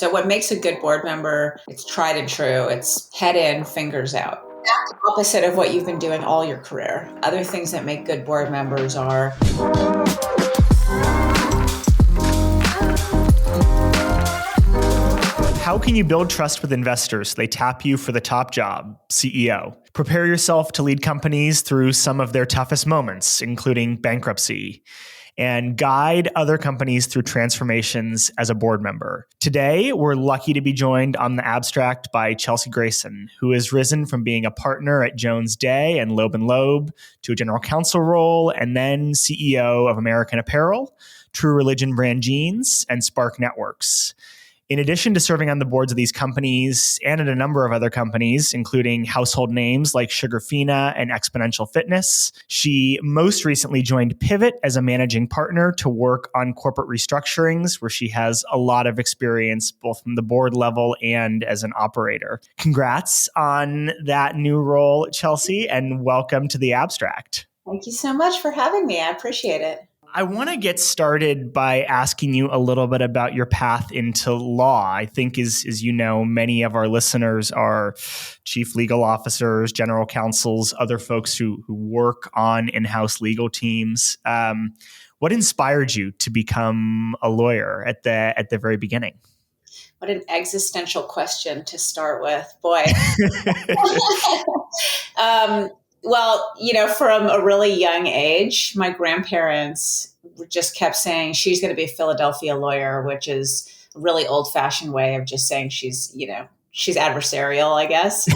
So what makes a good board member, it's tried and true. It's head in, fingers out. That's the opposite of what you've been doing all your career. Other things that make good board members are how can you build trust with investors? They tap you for the top job, CEO. Prepare yourself to lead companies through some of their toughest moments, including bankruptcy, and guide other companies through transformations as a board member. Today, we're lucky to be joined on the abstract by Chelsea Grayson, who has risen from being a partner at Jones Day and Loeb to a general counsel role, and then CEO of American Apparel, True Religion Brand Jeans, and Spark Networks. In addition to serving on the boards of these companies and at a number of other companies, including household names like Sugarfina and Xponential Fitness, she most recently joined Pivot as a managing partner to work on corporate restructurings, where she has a lot of experience both from the board level and as an operator. Congrats on that new role, Chelsea, and welcome to the Abstract. Thank you so much for having me. I appreciate it. I want to get started by asking you a little bit about your path into law. I think, as you know, many of our listeners are chief legal officers, general counsels, other folks who work on in-house legal teams. What inspired you to become a lawyer at the very beginning? What an existential question to start with. Boy. Well, from a really young age, my grandparents just kept saying she's going to be a Philadelphia lawyer, which is a really old-fashioned way of just saying she's adversarial, I guess,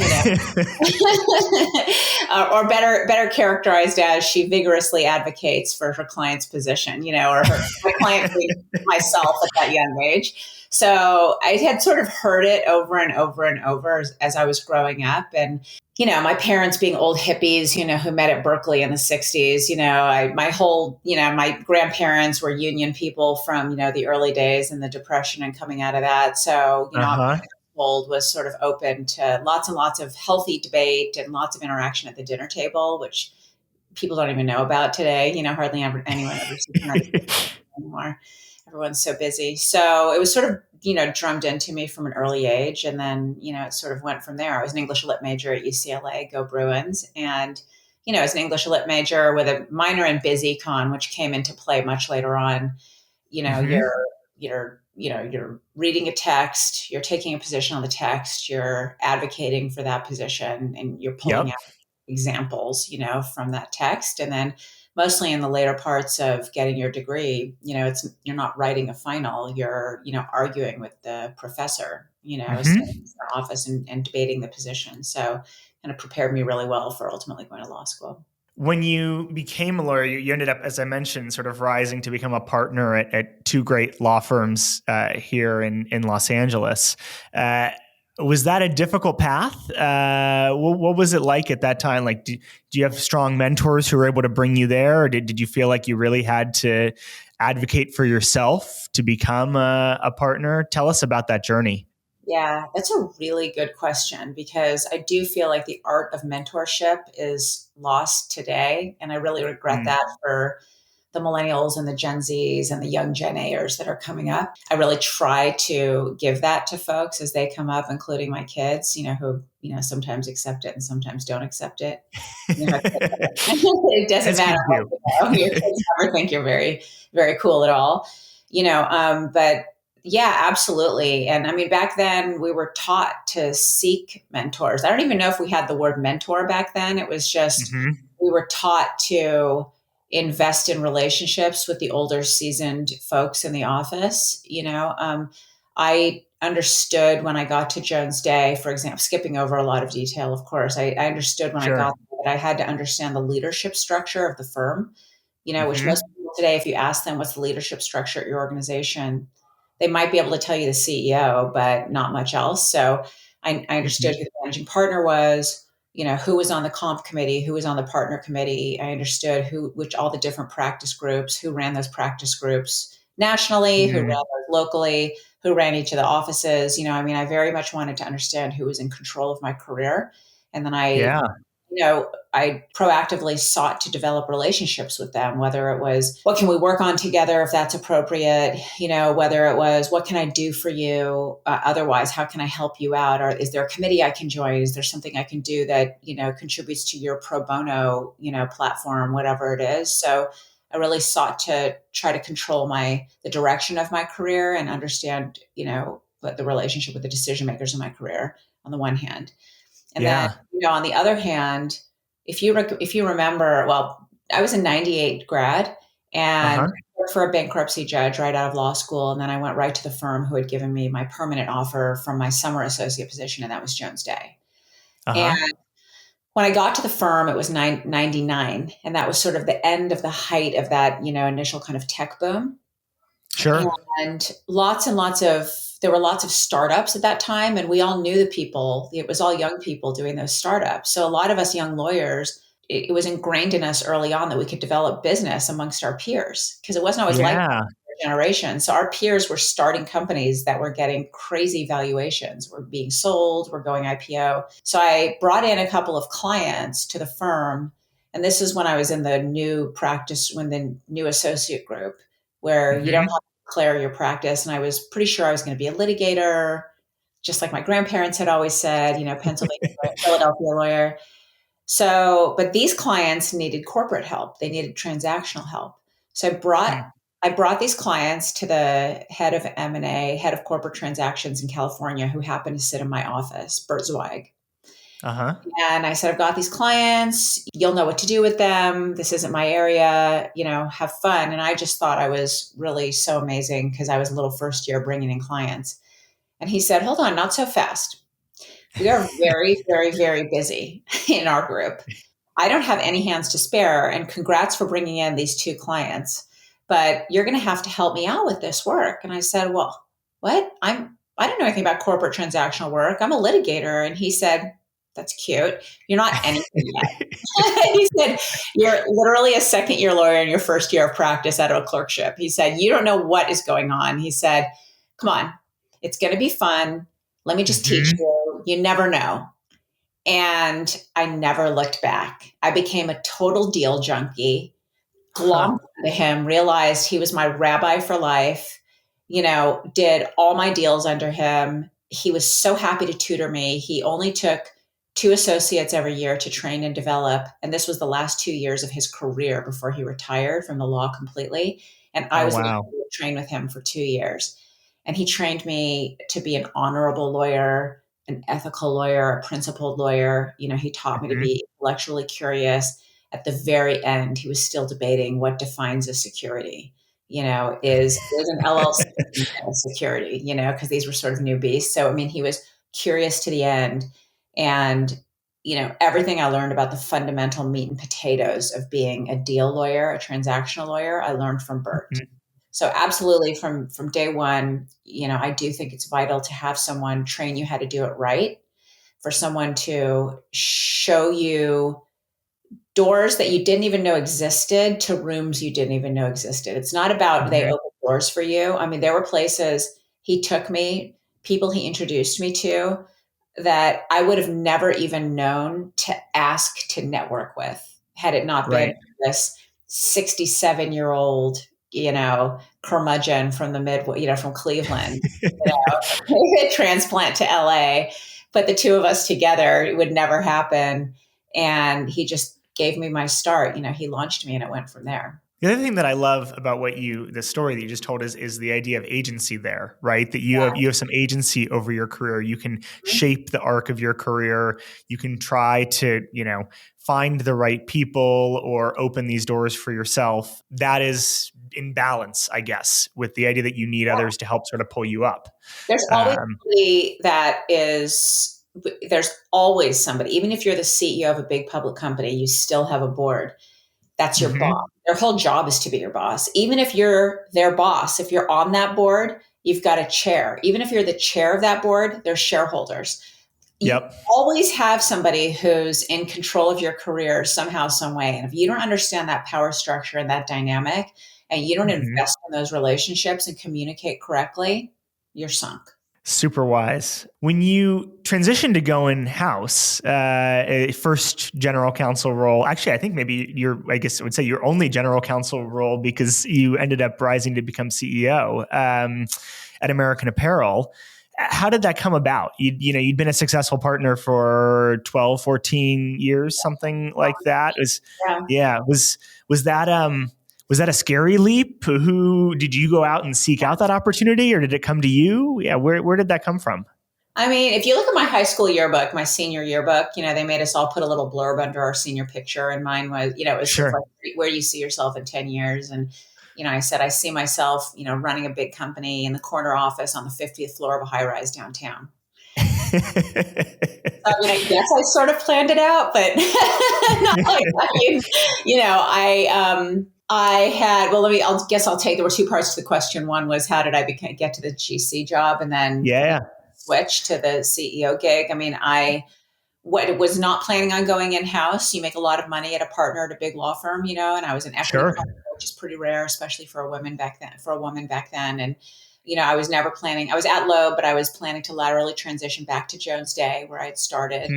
or better characterized as she vigorously advocates for her client's position, or my client being myself at that young age. So I had sort of heard it over and over and over as I was growing up. And, my parents being old hippies, who met at Berkeley in the 60s, my grandparents were union people from, the early days and the Depression and coming out of that. So, household was sort of open to lots and lots of healthy debate and lots of interaction at the dinner table, which people don't even know about today. Hardly anyone ever sees anymore. Everyone's so busy. So it was sort of, drummed into me from an early age. And then, it sort of went from there. I was an English lit major at UCLA, go Bruins. And, as an English lit major with a minor in biz econ, which came into play much later on, you're reading a text, you're taking a position on the text, you're advocating for that position, and you're pulling out examples, from that text. And then mostly in the later parts of getting your degree, you're not writing a final, you're, arguing with the professor, in the office and debating the position. So kind of prepared me really well for ultimately going to law school. When you became a lawyer, you ended up, as I mentioned, sort of rising to become a partner at two great law firms here in Los Angeles. Was that a difficult path? What was it like at that time? Like, do you have strong mentors who were able to bring you there? Or did you feel like you really had to advocate for yourself to become a partner? Tell us about that journey. Yeah, that's a really good question, because I do feel like the art of mentorship is lost today. And I really regret that for the millennials and the Gen Zs and the young Gen A'ers that are coming up. I really try to give that to folks as they come up, including my kids, who, sometimes accept it and sometimes don't accept it. It doesn't matter. Your kids never think you're very, very cool at all, but yeah, absolutely. And I mean, back then we were taught to seek mentors. I don't even know if we had the word mentor back then. It was just, we were taught to invest in relationships with the older seasoned folks in the office. I understood when I got to Jones Day, for example, skipping over a lot of detail, of course, I understood when I got there that I had to understand the leadership structure of the firm, which most people today, if you ask them what's the leadership structure at your organization, they might be able to tell you the CEO, but not much else. So I understood who the managing partner was, who was on the comp committee, who was on the partner committee. I understood which all the different practice groups, who ran those practice groups nationally, who ran those locally, who ran each of the offices. I very much wanted to understand who was in control of my career. And then I I proactively sought to develop relationships with them, whether it was, what can we work on together if that's appropriate? Whether it was, what can I do for you? Otherwise, how can I help you out? Or is there a committee I can join? Is there something I can do that, contributes to your pro bono, platform, whatever it is? So I really sought to try to control the direction of my career and understand, the relationship with the decision makers in my career on the one hand. And then, Yeah. on the other hand, if you remember, well, I was a 98 grad and Uh-huh. I worked for a bankruptcy judge right out of law school. And then I went right to the firm who had given me my permanent offer from my summer associate position, and that was Jones Day. And Uh-huh. when I got to the firm, it was 99. And that was sort of the end of the height of that, initial kind of tech boom. Sure. And there were lots of startups at that time, and we all knew the people. It was all young people doing those startups. So a lot of us young lawyers, it was ingrained in us early on that we could develop business amongst our peers, because it wasn't always like that Yeah. in our generation. So our peers were starting companies that were getting crazy valuations, were being sold, were going IPO. So I brought in a couple of clients to the firm. And this is when I was in the new practice, when the new associate group, where you don't Mm-hmm. have to declare your practice. And I was pretty sure I was going to be a litigator, just like my grandparents had always said, Pennsylvania, Philadelphia lawyer. So, but these clients needed corporate help. They needed transactional help. So I brought these clients to the head of M&A, head of corporate transactions in California, who happened to sit in my office, Bert Zweig. Uh-huh. And I said, I've got these clients. You'll know what to do with them. This isn't my area, have fun. And I just thought I was really so amazing because I was a little first year bringing in clients. And he said, hold on, not so fast. We are very, very, very busy in our group. I don't have any hands to spare. And congrats for bringing in these two clients, but you're going to have to help me out with this work. And I said, well, what? I don't know anything about corporate transactional work. I'm a litigator. And he said, that's cute. You're not anything yet. He said, you're literally a second year lawyer in your first year of practice out of a clerkship. He said, you don't know what is going on. He said, come on, it's going to be fun. Let me just teach Mm-hmm. you. You never know. And I never looked back. I became a total deal junkie, Huh. glommed onto him, realized he was my rabbi for life, did all my deals under him. He was so happy to tutor me. He only took two associates every year to train and develop. And this was the last 2 years of his career before he retired from the law completely. And I Oh, was able wow. to train with him for 2 years. And he trained me to be an honorable lawyer, an ethical lawyer, a principled lawyer. He taught me to Mm-hmm. be intellectually curious. At the very end, he was still debating what defines a security. Is an LLC a security? Because these were sort of new beasts. So I mean, he was curious to the end, and everything I learned about the fundamental meat and potatoes of being a deal lawyer, a transactional lawyer, I learned from Bert. Mm-hmm. So absolutely from day one, I do think it's vital to have someone train you how to do it right, for someone to show you doors that you didn't even know existed to rooms you didn't even know existed. It's not about they Mm-hmm. open doors for you. I mean, there were places he took me, people he introduced me to that I would have never even known to ask to network with had it not been Right. this 67-year-old, curmudgeon from the mid, from Cleveland, transplant to LA. But the two of us together, it would never happen. And he just gave me my start. He launched me and it went from there. The other thing that I love about the story that you just told is the idea of agency there, right? That you have some agency over your career. You can shape the arc of your career. You can try to, find the right people or open these doors for yourself. That is in balance, I guess, with the idea that you need others to help sort of pull you up. There's always Um, somebody there's always somebody, even if you're the CEO of a big public company, you still have a board. That's your boss. mhm. Their whole job is to be your boss. Even if you're their boss, if you're on that board, you've got a chair. Even if you're the chair of that board, there's shareholders. You Yep. always have somebody who's in control of your career somehow, some way. And if you don't understand that power structure and that dynamic, and you don't Mhm. invest in those relationships and communicate correctly, you're sunk. Super wise. When you transitioned to go in house, first general counsel role, actually, I think maybe I guess I would say your only general counsel role because you ended up rising to become CEO at American Apparel. How did that come about? You'd been a successful partner for 12, 14 years, something like that. Yeah. Was that, was that a scary leap? Who did you go out and seek out that opportunity, or did it come to you? Yeah, where did that come from? I mean, if you look at my high school yearbook, my senior yearbook, they made us all put a little blurb under our senior picture. And mine was, it was sort of Sure. like, where do you see yourself in 10 years? And, I said, I see myself, running a big company in the corner office on the 50th floor of a high rise downtown. Yes, I sort of planned it out, but not like that. I had, well, there were two parts to the question. One was, how did I get to the GC job? And then Yeah. switch to the CEO gig. I mean, I was not planning on going in house. You make a lot of money at a partner at a big law firm, and I was an equity Sure. partner, which is pretty rare, especially for a woman back then. And, I was never planning, I was at Loeb, but I was planning to laterally transition back to Jones Day where I had started.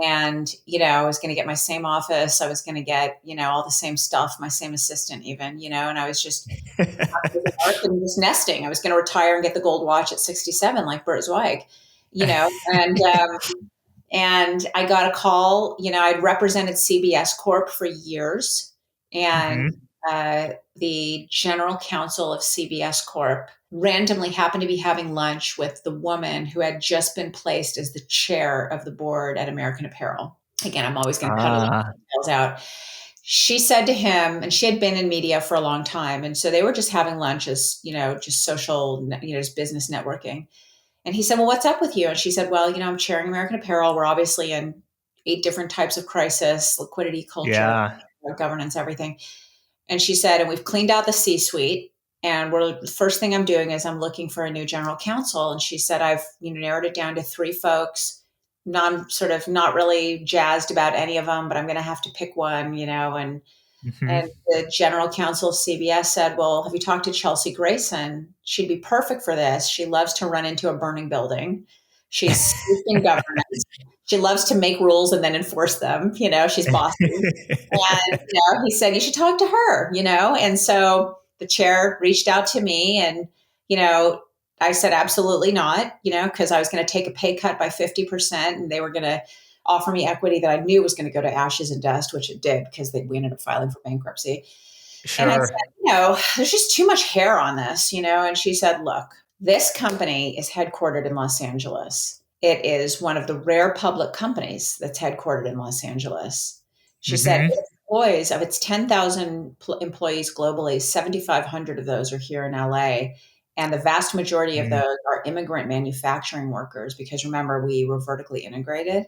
And, I was going to get my same office. I was going to get, all the same stuff, my same assistant even, and I was just and just nesting. I was going to retire and get the gold watch at 67, like Bert Zweig, and I got a call. I'd represented CBS Corp for years, and the general counsel of CBS Corp randomly happened to be having lunch with the woman who had just been placed as the chair of the board at American Apparel. Again, I'm always going to cut a lot of details out. She said to him, and she had been in media for a long time, and so they were just having lunch as, just social, just business networking. And he said, well, what's up with you? And she said, well, I'm chairing American Apparel. We're obviously in 8 different types of crisis, liquidity, culture, governance, everything. And she said, and we've cleaned out the C-suite. And the first thing I'm doing is I'm looking for a new general counsel. And she said, I've narrowed it down to 3 folks. I'm sort of not really jazzed about any of them, but I'm going to have to pick one, and the general counsel of CBS said, well, have you talked to Chelsea Grayson? She'd be perfect for this. She loves to run into a burning building. She's in governance. She loves to make rules and then enforce them. She's bossy. And, he said, you should talk to her, And so the chair reached out to me and, I said, absolutely not, because I was going to take a pay cut by 50% and they were going to offer me equity that I knew was going to go to ashes and dust, which it did because we ended up filing for bankruptcy. Sure. And I said, there's just too much hair on this, and she said, look, this company is headquartered in Los Angeles. It is one of the rare public companies that's headquartered in Los Angeles. She said, employees of its 10,000 employees globally, 7,500 of those are here in LA. And the vast majority of those are immigrant manufacturing workers because remember, we were vertically integrated.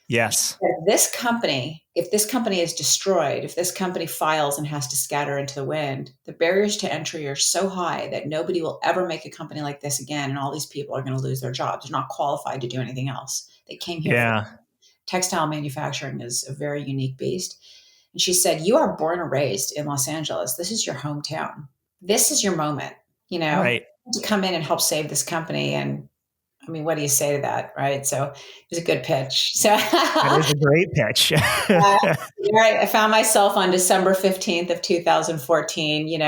Yes. If this company is destroyed, if this company files and has to scatter into the wind, the barriers to entry are so high that nobody will ever make a company like this again. And all these people are going to lose their jobs. They're not qualified to do anything else. They came here. Textile manufacturing is a very unique beast. And she said, you are born and raised in Los Angeles. This is your hometown. This is your moment, right. to come in and help save this company. And I mean, what do you say to that? Right. So it was a good pitch. So that is a great pitch. I found myself on December 15th of 2014,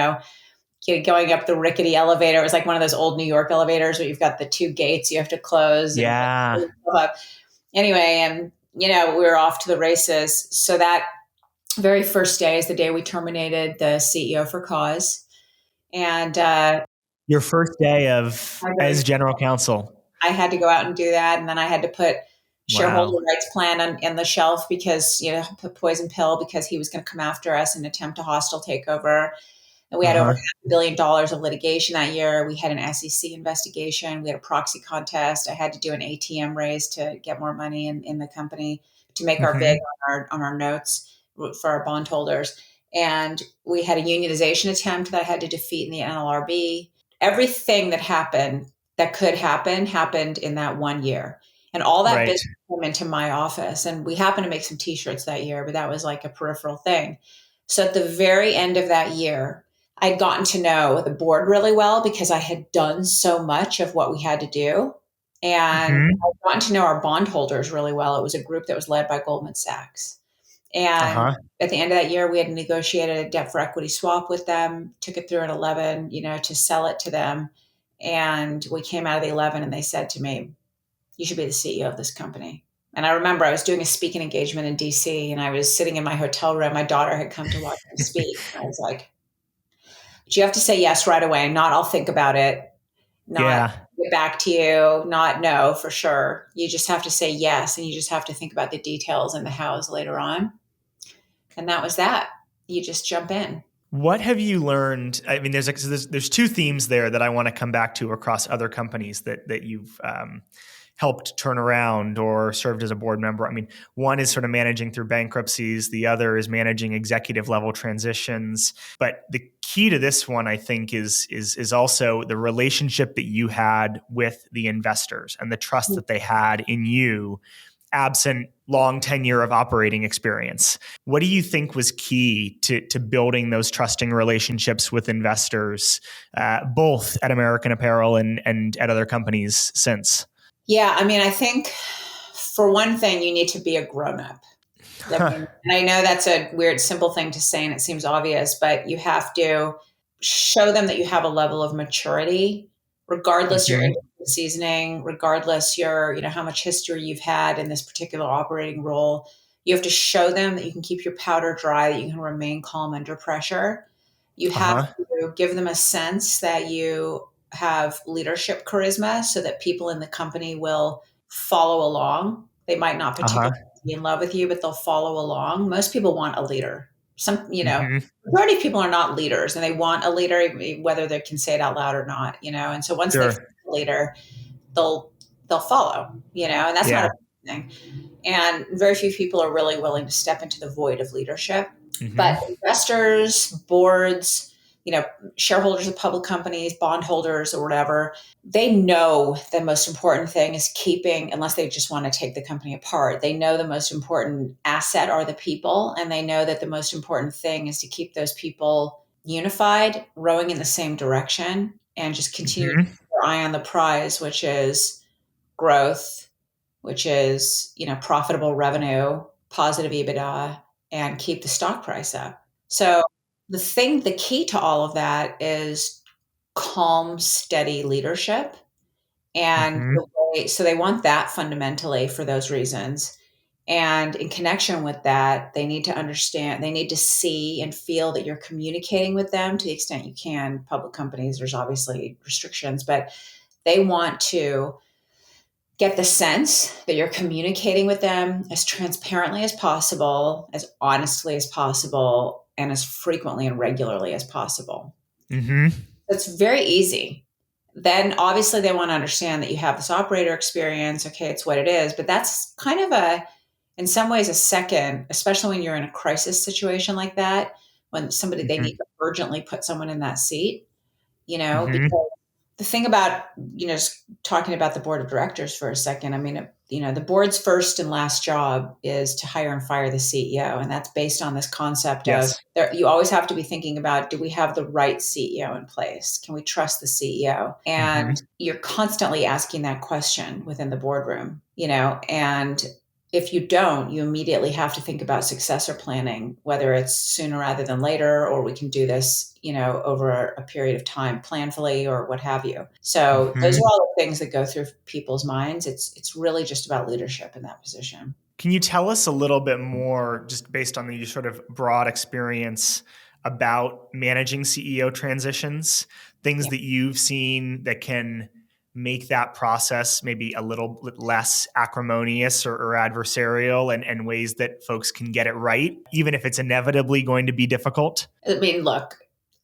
going up the rickety elevator. It was like one of those old New York elevators where you've got the 2 gates you have to close. Yeah. Anyway, and, we were off to the races. So that very first day is the day we terminated the CEO for cause. And your first day as general counsel. I had to go out and do that. And then I had to put shareholder rights plan in the shelf because, put poison pill because he was going to come after us and attempt a hostile takeover. And we had over $500 million of litigation that year. We had an SEC investigation. We had a proxy contest. I had to do an ATM raise to get more money in the company to make our bid on our notes for our bondholders. And we had a unionization attempt that I had to defeat in the NLRB. Everything that could happen happened in that 1 year. And all that business came into my office. And we happened to make some t-shirts that year, but that was like a peripheral thing. So at the very end of that year, I'd gotten to know the board really well because I had done so much of what we had to do. And Mm-hmm. I've gotten to know our bondholders really well. It was a group that was led by Goldman Sachs. And Uh-huh. at the end of that year, we had negotiated a debt for equity swap with them, took it through an 11, to sell it to them. And we came out of the 11 and they said to me, you should be the CEO of this company. And I remember I was doing a speaking engagement in DC and I was sitting in my hotel room. My daughter had come to watch me speak. And I was like, but you have to say yes right away, not I'll think about it, not Yeah. get back to you, not no for sure. You just have to say yes and you just have to think about the details and the hows later on. And that was that. You just jump in. What have you learned? I mean, there's two themes there that I want to come back to across other companies that you've helped turn around or served as a board member. I mean, one is sort of managing through bankruptcies. The other is managing executive level transitions. But the key to this one, I think, is also the relationship that you had with the investors and the trust that they had in you, absent long tenure of operating experience. What do you think was key to building those trusting relationships with investors, both at American Apparel and at other companies since? Yeah, I mean, I think for one thing, you need to be a grown up. I mean, and I know that's a weird, simple thing to say, and it seems obvious, but you have to show them that you have a level of maturity, regardless your Mm-hmm. industry seasoning, regardless how much history you've had in this particular operating role. You have to show them that you can keep your powder dry, that you can remain calm under pressure. You have Uh-huh. to give them a sense that you have leadership charisma so that people in the company will follow along. They might not Uh-huh. particularly be in love with you, but they'll follow along. Most people want a leader. Mm-hmm. Majority of people are not leaders and they want a leader, whether they can say it out loud or not. And so once they Sure. find a leader, they'll follow, and that's not Yeah. a bad thing. And very few people are really willing to step into the void of leadership. But Mm-hmm. investors, boards, shareholders of public companies, bondholders, or whatever, they know the most important thing is keeping, unless they just want to take the company apart, they know the most important asset are the people. And they know that the most important thing is to keep those people unified, rowing in the same direction, and just continue to Mm-hmm. keep their eye on the prize, which is growth, which is, profitable revenue, positive EBITDA, and keep the stock price up. So the key to all of that is calm, steady leadership. And Mm-hmm. so they want that fundamentally for those reasons. And in connection with that, they need to understand, they need to see and feel that you're communicating with them to the extent you can. Public companies, there's obviously restrictions, but they want to get the sense that you're communicating with them as transparently as possible, as honestly as possible, and as frequently and regularly as possible. Mm-hmm. That's very easy. Then obviously they want to understand that you have this operator experience. Okay, it's what it is. But that's kind of in some ways, a second, especially when you're in a crisis situation like that, when they Mm-hmm. need to urgently put someone in that seat, Mm-hmm. because the thing about, just talking about the board of directors for a second, I mean, the board's first and last job is to hire and fire the CEO. And that's based on this concept of Yes. you always have to be thinking about, do we have the right CEO in place? Can we trust the CEO? Mm-hmm. And you're constantly asking that question within the boardroom, and if you don't, you immediately have to think about successor planning, whether it's sooner rather than later, or we can do this, over a period of time, planfully or what have you. So those Mm-hmm. are all the things that go through people's minds. It's really just about leadership in that position. Can you tell us a little bit more, just based on the sort of broad experience, about managing CEO transitions, things Yeah. that you've seen that can make that process maybe a little bit less acrimonious or adversarial, and ways that folks can get it right, even if it's inevitably going to be difficult? I mean, look,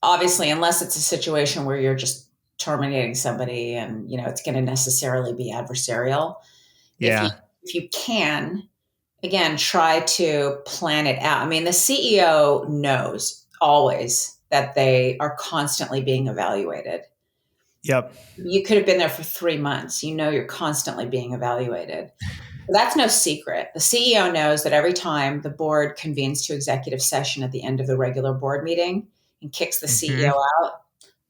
obviously, unless it's a situation where you're just terminating somebody and, it's going to necessarily be adversarial. If you Yeah. if you can, again, try to plan it out. I mean, the CEO knows always that they are constantly being evaluated. Yep. You could have been there for 3 months. You're constantly being evaluated. That's no secret. The CEO knows that every time the board convenes to executive session at the end of the regular board meeting and kicks the Mm-hmm. CEO out,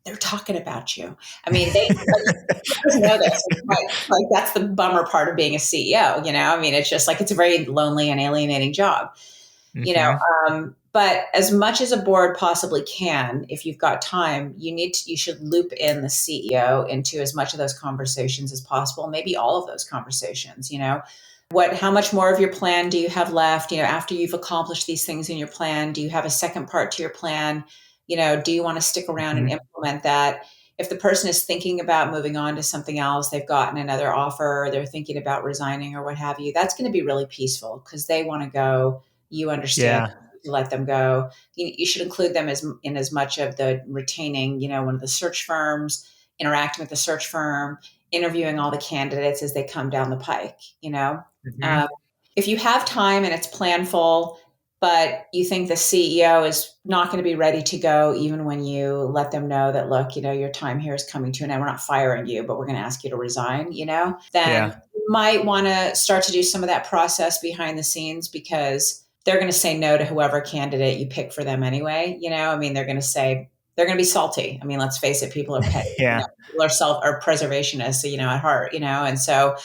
they're talking about you. I mean, they know this, right? Like that's the bummer part of being a CEO. I mean, it's just like it's a very lonely and alienating job. you know Mm-hmm. but as much as a board possibly can, if you've got time, you should loop in the CEO into as much of those conversations as possible, maybe all of those conversations. How much more of your plan do you have left? After you've accomplished these things in your plan, do you have a second part to your plan? Do you want to stick around and Mm-hmm. implement that? If the person is thinking about moving on to something else, they've gotten another offer, or they're thinking about resigning or what have you, that's going to be really peaceful because they want to go. You understand Yeah. to let them go. You should include them in as much of the retaining, one of the search firms, interacting with the search firm, interviewing all the candidates as they come down the pike. Mm-hmm. Um, if you have time and it's planful, but you think the CEO is not going to be ready to go, even when you let them know that, look, your time here is coming to an end. We're not firing you, but we're going to ask you to resign, then Yeah. you might want to start to do some of that process behind the scenes because they're going to say no to whoever candidate you pick for them anyway. I mean, they're going to be salty. I mean, let's face it, people are petty, Yeah. people are preservationists, at heart, and so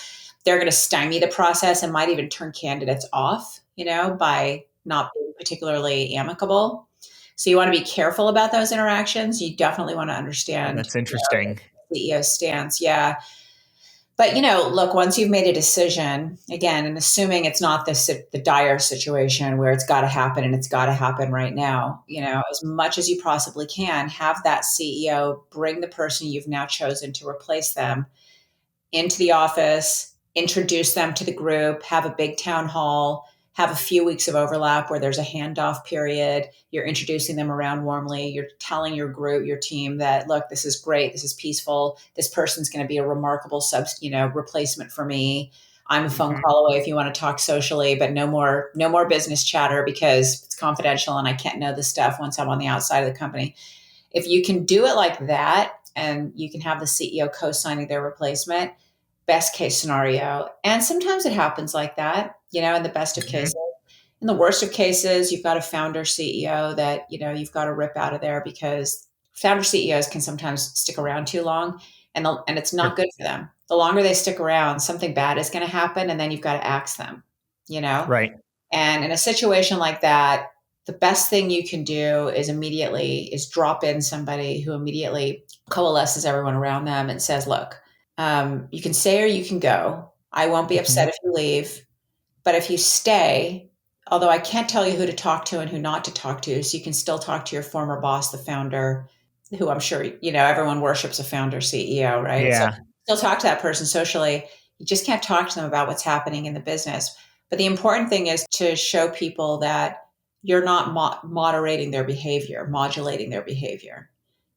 they're going to stymie the process and might even turn candidates off, by not being particularly amicable. So you want to be careful about those interactions. You definitely want to Oh, understand, that's interesting. the CEO stance. Yeah. But, look, once you've made a decision, again, and assuming it's not the dire situation where it's got to happen and it's got to happen right now, as much as you possibly can, have that CEO bring the person you've now chosen to replace them into the office, introduce them to the group, have a big town hall, have a few weeks of overlap where there's a handoff period. You're introducing them around warmly. You're telling your group, your team that, look, this is great. This is peaceful. This person's going to be a remarkable replacement for me. I'm a phone Mm-hmm. call away if you want to talk socially, but no more business chatter because it's confidential and I can't know this stuff once I'm on the outside of the company. If you can do it like that and you can have the CEO co-signing their replacement, best case scenario. And sometimes it happens like that, in the best of Mm-hmm. cases. In the worst of cases, you've got a founder CEO that, you've got to rip out of there because founder CEOs can sometimes stick around too long and it's not Sure. good for them. The longer they stick around, something bad is going to happen and then you've got to axe them, you know? Right. And in a situation like that, the best thing you can do is drop in somebody who immediately coalesces everyone around them and says, look, you can stay or you can go. I won't be Mm-hmm. upset if you leave. But if you stay, although I can't tell you who to talk to and who not to talk to, so you can still talk to your former boss, the founder, who I'm sure, everyone worships a founder CEO, right? So Yeah. still talk to that person socially. You just can't talk to them about what's happening in the business. But the important thing is to show people that you're not modulating their behavior,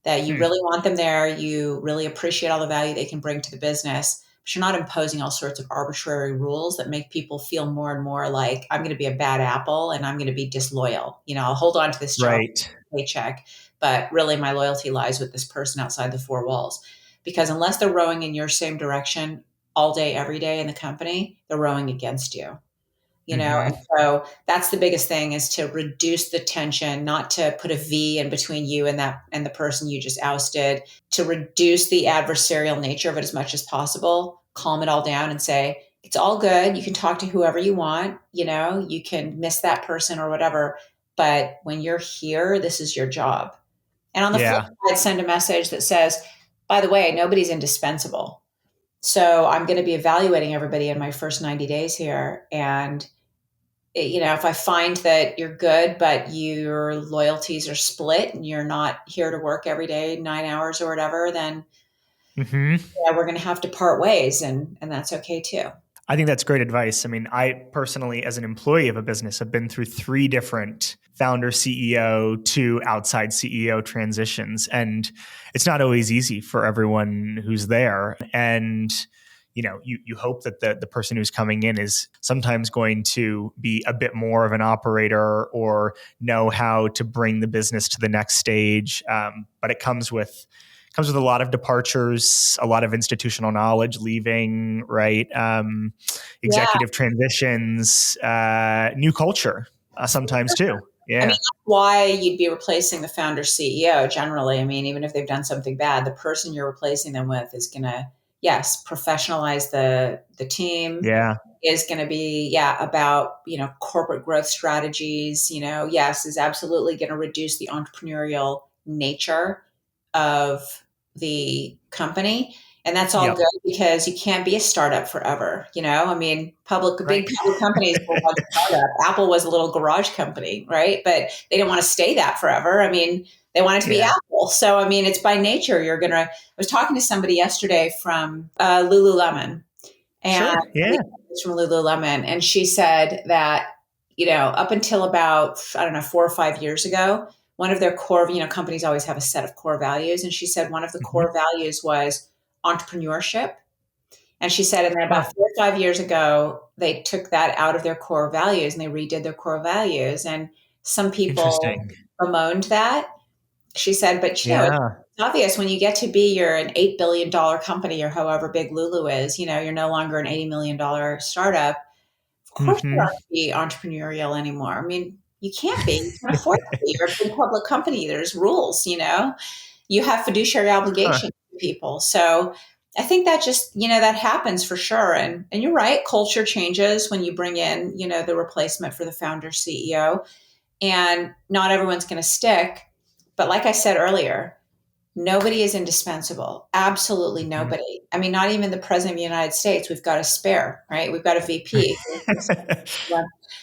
that you Hmm. really want them there. You really appreciate all the value they can bring to the business, but you're not imposing all sorts of arbitrary rules that make people feel more and more like I'm going to be a bad apple and I'm going to be disloyal. I'll hold on to this job Right. paycheck, but really my loyalty lies with this person outside the four walls. Because unless they're rowing in your same direction all day, every day in the company, they're rowing against you. And Mm-hmm. so that's the biggest thing, is to reduce the tension, not to put a V in between you and the person you just ousted, to reduce the adversarial nature of it as much as possible, calm it all down and say, it's all good. You can talk to whoever you want, you can miss that person or whatever. But when you're here, this is your job. And on the flip Yeah. side, send a message that says, by the way, nobody's indispensable. So I'm going to be evaluating everybody in my first 90 days here. And if I find that you're good, but your loyalties are split and you're not here to work every day, 9 hours or whatever, then Mm-hmm. yeah, we're going to have to part ways, and that's okay too. I think that's great advice. I mean, I personally, as an employee of a business, have been through 3 different founder CEO to outside CEO transitions. And it's not always easy for everyone who's there. And you hope that the person who's coming in is sometimes going to be a bit more of an operator or know how to bring the business to the next stage. But it comes with a lot of departures, a lot of institutional knowledge leaving, right? Yeah, Executive transitions, new culture sometimes too. I mean, Yeah. that's why you'd be replacing the founder CEO generally. I mean, even if they've done something bad, the person you're replacing them with is going to, yes, professionalize the team, Yeah. is going to be, yeah, about, corporate growth strategies, yes, is absolutely going to reduce the entrepreneurial nature of the company. And that's all Yep. good because you can't be a startup forever. I mean, Right. big public companies were once startup. Apple was a little garage company, right? But they didn't want to stay that forever. I mean, they wanted to be Yeah. Apple. So, I mean, it's by nature. I was talking to somebody yesterday from Lululemon, and Sure. Yeah. from Lululemon, and she said that up until about, I don't know, 4 or 5 years ago, one of their core, companies always have a set of core values, and she said one of the Hmm. core values was entrepreneurship. And she said, and then Huh. about 4 or 5 years ago, they took that out of their core values and they redid their core values. And some people Interesting. bemoaned that. She said, but Yeah. it's obvious when you get to be you're an $8 billion company or however big Lulu is, you're no longer an $80 million startup. Of course, you Hmm. aren't be entrepreneurial anymore. I mean, you can't be. You can't afford to be. You're a big public company. There's rules. You have fiduciary Huh. obligations to people. So I think that just that happens for sure. And you're right. Culture changes when you bring in the replacement for the founder CEO, and not everyone's going to stick. But like I said earlier, nobody is indispensable. Absolutely Mhm. nobody. I mean, not even the president of the United States. We've got a spare, right? We've got a VP.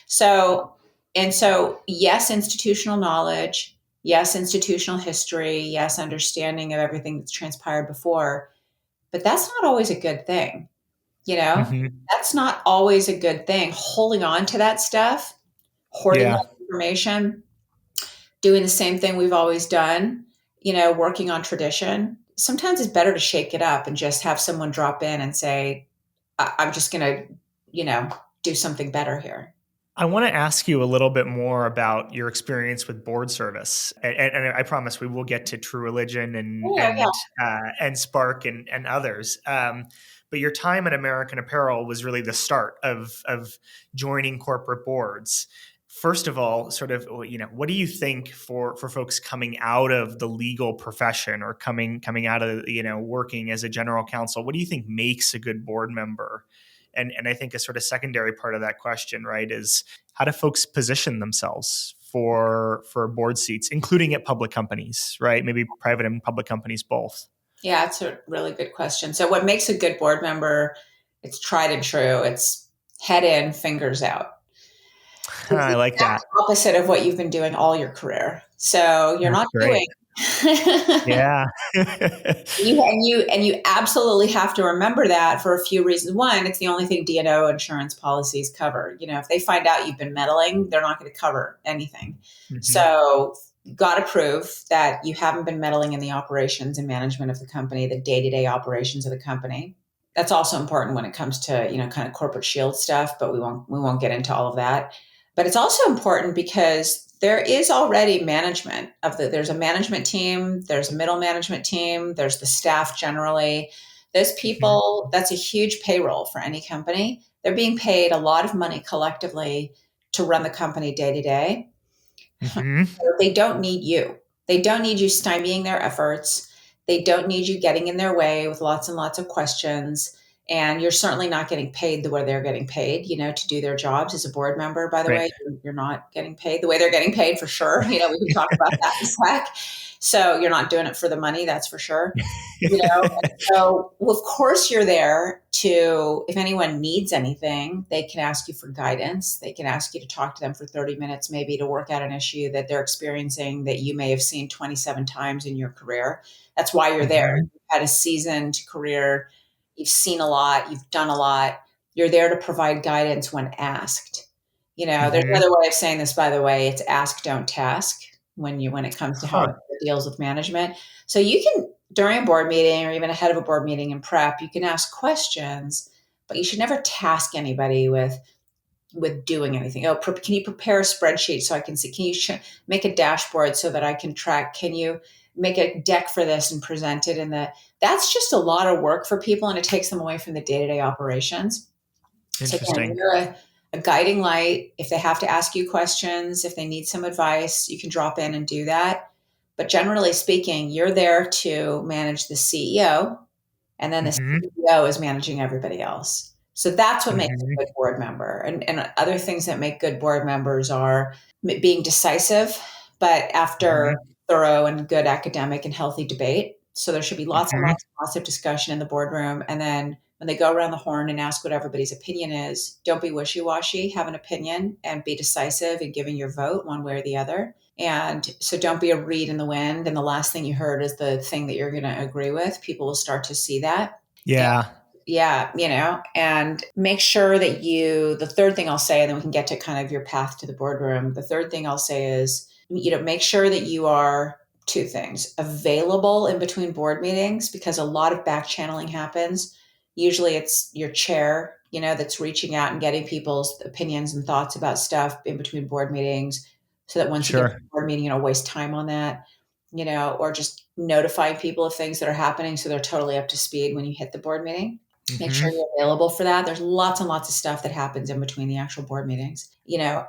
So, and so, yes, institutional knowledge, yes, institutional history, yes, understanding of everything that's transpired before, but that's not always a good thing. You know, Mhm. that's not always a good thing. Holding on to that stuff, hoarding Yeah. that information, doing the same thing we've always done, working on tradition. Sometimes it's better to shake it up and just have someone drop in and say, I'm just going to, do something better here. I want to ask you a little bit more about your experience with board service, and I promise we will get to True Religion Yeah, yeah. and Spark and others. But your time at American Apparel was really the start of joining corporate boards. First of all, sort of, what do you think for folks coming out of the legal profession or coming out of working as a general counsel? What do you think makes a good board member? And I think a sort of secondary part of that question, right, is how do folks position themselves for board seats, including at public companies, right? Maybe private and public companies both. Yeah, it's a really good question. So, what makes a good board member? It's tried and true. It's head in, fingers out. It's I the like exact that. opposite of what you've been doing all your career. So, you're That's not great. doing. Yeah. You absolutely have to remember that for a few reasons. One, it's the only thing D&O insurance policies cover. If they find out you've been meddling, they're not going to cover anything. Hmm. So, got to prove that you haven't been meddling in the operations and management of the company, the day-to-day operations of the company. That's also important when it comes to kind of corporate shield stuff, but we won't get into all of that. But it's also important because there is already management there's a management team, there's a middle management team, there's the staff generally. Those Hmm. people, that's a huge payroll for any company. They're being paid a lot of money collectively to run the company day to day. Hmm. They don't need you. They don't need you stymieing their efforts. They don't need you getting in their way with lots and lots of questions. And you're certainly not getting paid the way they're getting paid, to do their jobs as a board member, by the Right. way. You're not getting paid the way they're getting paid for sure. We can talk about that in a sec. So you're not doing it for the money, that's for sure. So, well, of course, you're there to, if anyone needs anything, they can ask you for guidance. They can ask you to talk to them for 30 minutes, maybe to work out an issue that they're experiencing that you may have seen 27 times in your career. That's why you're there. Hmm. You've had a seasoned career. You've seen a lot. You've done a lot. You're there to provide guidance when asked. There's Hmm. another way of saying this, by the way. It's ask, don't task when it comes to how Huh. it deals with management. So you can, during a board meeting or even ahead of a board meeting in prep, you can ask questions, but you should never task anybody with doing anything. Oh, can you prepare a spreadsheet so I can see? Can you make a dashboard so that I can track? Can you make a deck for this and present it? That's just a lot of work for people, and it takes them away from the day to day operations. So again, Interesting. a guiding light. If they have to ask you questions, if they need some advice, you can drop in and do that. But generally speaking, you're there to manage the CEO, and then the Mm-hmm. CEO is managing everybody else. So that's what makes Mm-hmm. a good board member. And other things that make good board members are being decisive, but after Mm-hmm. thorough and good academic and healthy debate. So there should be lots and Mm-hmm. lots of discussion in the boardroom. And then when they go around the horn and ask what everybody's opinion is, don't be wishy-washy, have an opinion and be decisive in giving your vote one way or the other. And so don't be a reed in the wind. And the last thing you heard is the thing that you're going to agree with. People will start to see that. And Yeah. yeah, and make sure that the third thing I'll say, and then we can get to kind of your path to the boardroom. The third thing I'll say is, make sure that you are two things: available in between board meetings, because a lot of back channeling happens. Usually it's your chair, that's reaching out and getting people's opinions and thoughts about stuff in between board meetings, so that once you get to Sure. the board meeting, you don't waste time on that, or just notifying people of things that are happening so they're totally up to speed when you hit the board meeting. Make Mm-hmm. sure you're available for that. There's lots and lots of stuff that happens in between the actual board meetings,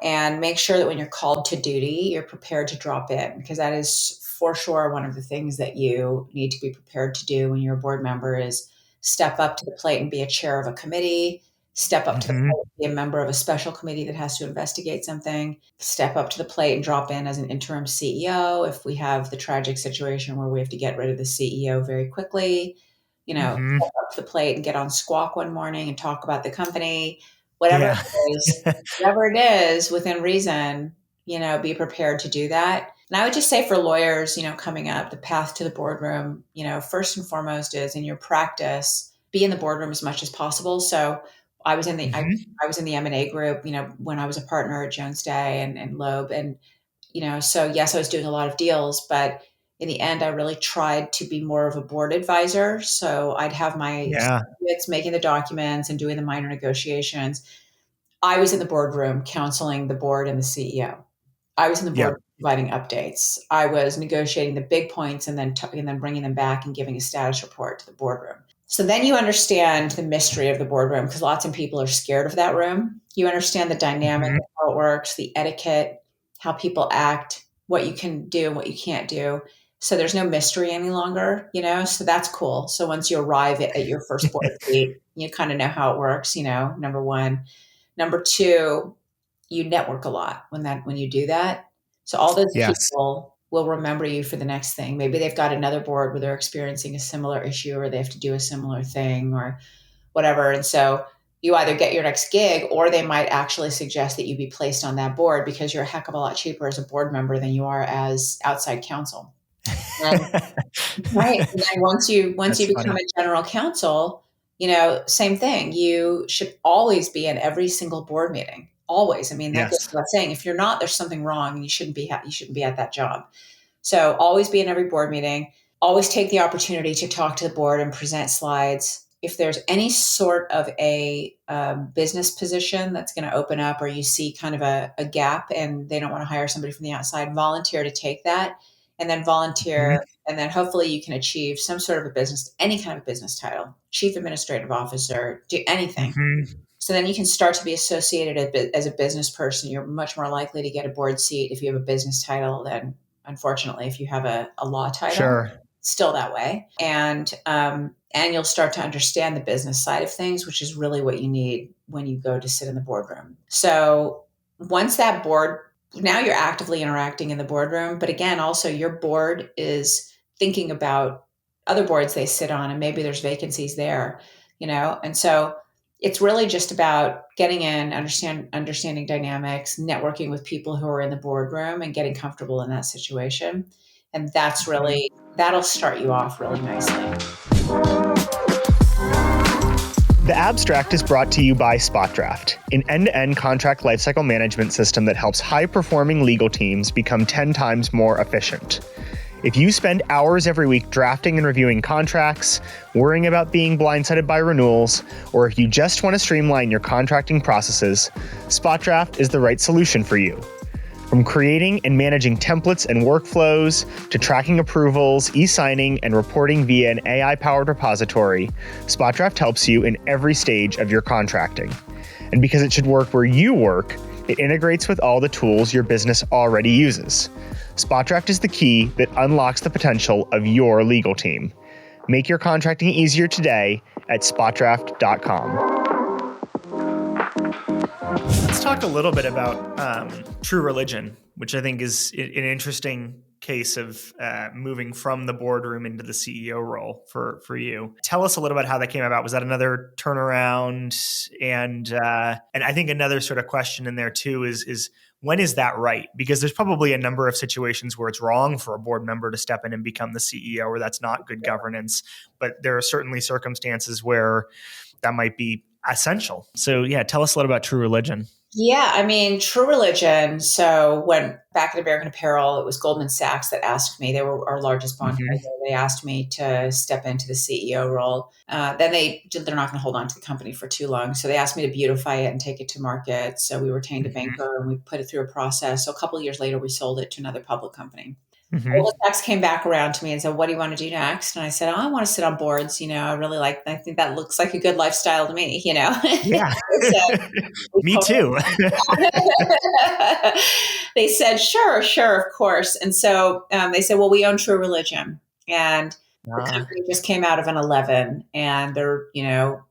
and make sure that when you're called to duty, you're prepared to drop in, because that is for sure one of the things that you need to be prepared to do when you're a board member is step up to the plate and be a chair of a committee, step up to the Mm-hmm. plate and be a member of a special committee that has to investigate something, step up to the plate and drop in as an interim CEO if we have the tragic situation where we have to get rid of the CEO very quickly, Mm-hmm. step up to the plate and get on Squawk one morning and talk about the company, whatever Yeah. it is, whatever it is within reason, be prepared to do that. And I would just say for lawyers, coming up, the path to the boardroom, first and foremost is in your practice, be in the boardroom as much as possible. So I was in the Mm-hmm. I was in the M&A group, when I was a partner at Jones Day and Loeb, and so yes, I was doing a lot of deals, but in the end, I really tried to be more of a board advisor. So I'd have my Yeah. associates making the documents and doing the minor negotiations. I was in the boardroom counseling the board and the CEO. I was in the board Yep. providing updates. I was negotiating the big points and then bringing them back and giving a status report to the boardroom. So then you understand the mystery of the boardroom, because lots of people are scared of that room. You understand the dynamic Mm-hmm. of how it works, the etiquette, how people act, what you can do, what you can't do. So there's no mystery any longer, so that's cool. So once you arrive at your first board seat, you kind of know how it works, number one. Number two, you network a lot when you do that. So all those Yes. people will remember you for the next thing. Maybe they've got another board where they're experiencing a similar issue, or they have to do a similar thing or whatever. And so you either get your next gig, or they might actually suggest that you be placed on that board because you're a heck of a lot cheaper as a board member than you are as outside counsel. And right. And then once you That's become funny. a general counsel, same thing. You should always be in every single board meeting. Always. I mean, that goes Yes. without saying. If you're not, there's something wrong, and you shouldn't be at that job. So always be in every board meeting. Always take the opportunity to talk to the board and present slides. If there's any sort of a business position that's going to open up, or you see kind of a gap and they don't want to hire somebody from the outside, volunteer to take that, and then volunteer. Mm-hmm. And then hopefully you can achieve some sort of a business, any kind of business title, chief administrative officer, do anything. Mm-hmm. So then you can start to be associated as a business person. You're much more likely to get a board seat if you have a business title than, unfortunately, if you have a law title. Sure. Still that way, and you'll start to understand the business side of things, which is really what you need when you go to sit in the boardroom. So once that board, now you're actively interacting in the boardroom, but again, also your board is thinking about other boards they sit on, and maybe there's vacancies there, and so it's really just about getting in, understanding dynamics, networking with people who are in the boardroom, and getting comfortable in that situation. And that'll start you off really nicely. The Abstract is brought to you by SpotDraft, an end-to-end contract lifecycle management system that helps high-performing legal teams become 10 times more efficient. If you spend hours every week drafting and reviewing contracts, worrying about being blindsided by renewals, or if you just want to streamline your contracting processes, SpotDraft is the right solution for you. From creating and managing templates and workflows to tracking approvals, e-signing, and reporting via an AI-powered repository, SpotDraft helps you in every stage of your contracting. And because it should work where you work, it integrates with all the tools your business already uses. SpotDraft is the key that unlocks the potential of your legal team. Make your contracting easier today at SpotDraft.com. Let's talk a little bit about true religion, which I think is an interesting case of moving from the boardroom into the CEO role for you. Tell us a little bit how that came about. Was that another turnaround? And I think another sort of question in there too is when is that right? Because there's probably a number of situations where it's wrong for a board member to step in and become the CEO, or that's not good governance. But there are certainly circumstances where that might be essential. So yeah, tell us a little about true religion. Yeah, I mean, true religion. So when back at American Apparel, it was Goldman Sachs that asked me, they were our largest bond holder. They asked me to step into the CEO role. Then they're not going to hold on to the company for too long. So they asked me to beautify it and take it to market. So we retained a banker and we put it through a process. So a couple of years later, we sold it to another public company. Goldman Sachs came back around to me and said, "What do you want to do next?" And I said, "Oh, I want to sit on boards. I think that looks like a good lifestyle to me, Yeah. So me too. They said, sure, of course. And so they said, well, we own True Religion. And the company just came out of an 11 and they're, going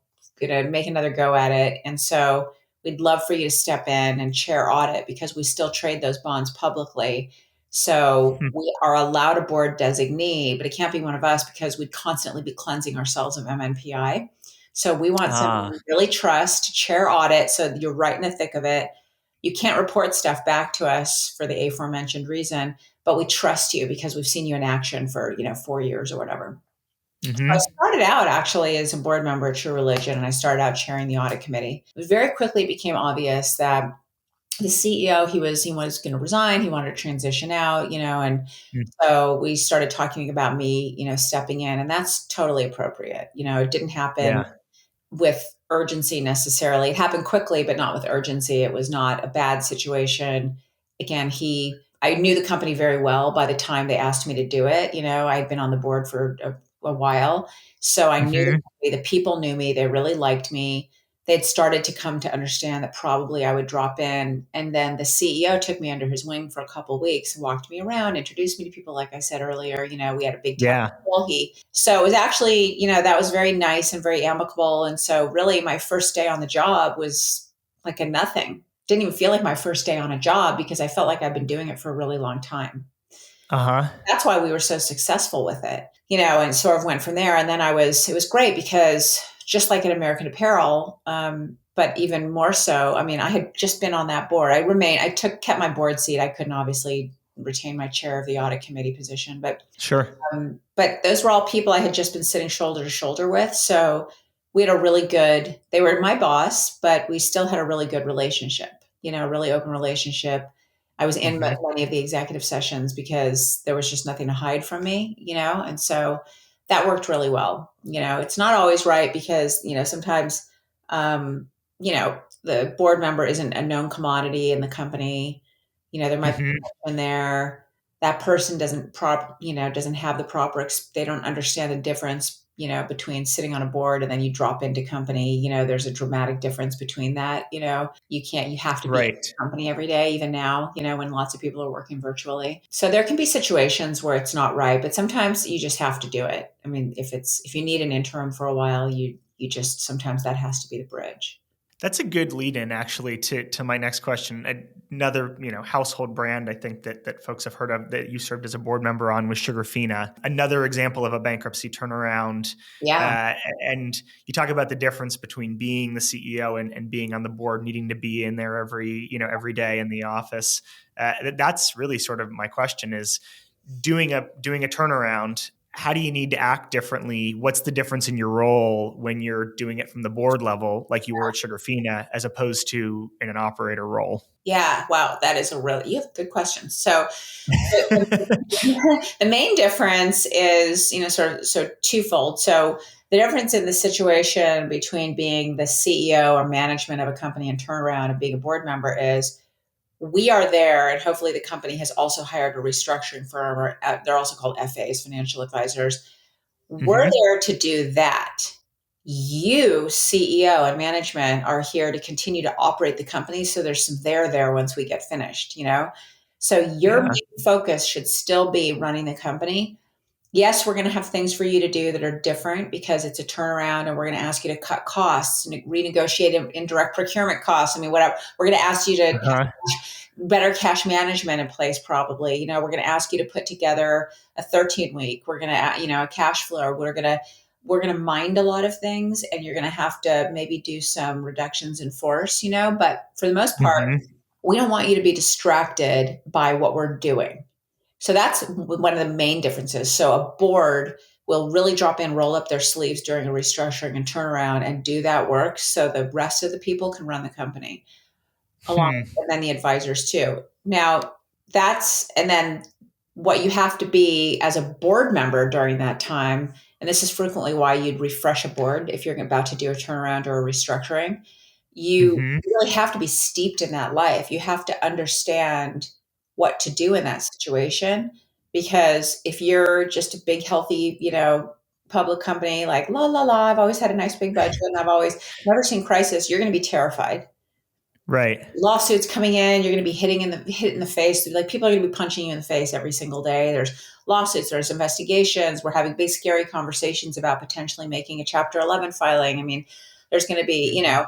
to make another go at it. And so we'd love for you to step in and chair audit because we still trade those bonds publicly. So we are allowed a board designee, but it can't be one of us because we'd constantly be cleansing ourselves of MNPI. So we want someone we really trust to chair audit. So you're right in the thick of it. You can't report stuff back to us for the aforementioned reason, but we trust you because we've seen you in action for, 4 years or whatever. So I started out actually as a board member at True Religion, and I started out chairing the audit committee. It very quickly became obvious that the CEO, he was going to resign. He wanted to transition out, and so we started talking about me, stepping in, and that's totally appropriate. It didn't happen with urgency necessarily. It happened quickly, but not with urgency. It was not a bad situation. Again, I knew the company very well by the time they asked me to do it. I had been on the board for a while. So I knew the company, the people knew me. They really liked me. They'd started to come to understand that probably I would drop in. And then the CEO took me under his wing for a couple of weeks and walked me around, introduced me to people. Like I said earlier, we had a big so it was actually, that was very nice and very amicable. And so really my first day on the job was like a nothing. Didn't even feel like my first day on a job because I felt like I've been doing it for a really long time. That's why we were so successful with it, and sort of went from there. And then it was great because just like at American Apparel, but even more so, I mean, I had just been on that board. Kept my board seat. I couldn't obviously retain my chair of the audit committee position, but but those were all people I had just been sitting shoulder to shoulder with. So we had they were my boss, but we still had a really good relationship, a really open relationship. I was in many of the executive sessions because there was just nothing to hide from me, and so that worked really well. It's not always right because, sometimes, the board member isn't a known commodity in the company. There might be in there. That person doesn't have the proper, they don't understand the difference, between sitting on a board and then you drop into company. There's a dramatic difference between that. You have to be in the company every day, even now, when lots of people are working virtually. So there can be situations where it's not right, but sometimes you just have to do it. I mean, if you need an interim for a while, you just, sometimes that has to be the bridge. That's a good lead-in, actually, to my next question. Another, household brand I think that folks have heard of that you served as a board member on was Sugarfina. Another example of a bankruptcy turnaround. Yeah. And you talk about the difference between being the CEO and being on the board, needing to be in there every day in the office. That's really sort of my question: is doing a turnaround. How do you need to act differently? What's the difference in your role when you're doing it from the board level, like you were at Sugarfina, as opposed to in an operator role? Yeah. Wow. That is you have good questions. So the main difference is, so twofold. So the difference in the situation between being the CEO or management of a company and turnaround and being a board member is we are there, and hopefully the company has also hired a restructuring firm, or they're also called FAs, financial advisors. We're Mm-hmm. there to do that. You, CEO and management, are here to continue to operate the company. So there's some there once we get finished, So your Yeah. main focus should still be running the company. Yes, we're going to have things for you to do that are different because it's a turnaround, and we're going to ask you to cut costs and renegotiate indirect procurement costs. I mean, whatever. We're going to ask you to have Uh-huh. better cash management in place, probably. We're going to ask you to put together a 13-week. We're going to, a cash flow. We're going to mind a lot of things, and you're going to have to maybe do some reductions in force, but for the most part, Mm-hmm. we don't want you to be distracted by what we're doing. So that's one of the main differences. So a board will really drop in, roll up their sleeves during a restructuring and turnaround and do that work so the rest of the people can run the company along, Hmm. and then the advisors too. Now, and then what you have to be as a board member during that time, and this is frequently why you'd refresh a board if you're about to do a turnaround or a restructuring, you Mm-hmm. really have to be steeped in that life. You have to understand what to do in that situation. Because if you're just a big, healthy, public company like la la la, I've always had a nice big budget and I've always never seen crisis, you're going to be terrified. Right. Lawsuits coming in, you're going to be hit in the face. Like, people are going to be punching you in the face every single day. There's lawsuits, there's investigations. We're having big, scary conversations about potentially making a Chapter 11 filing. I mean, there's going to be, Mm-hmm.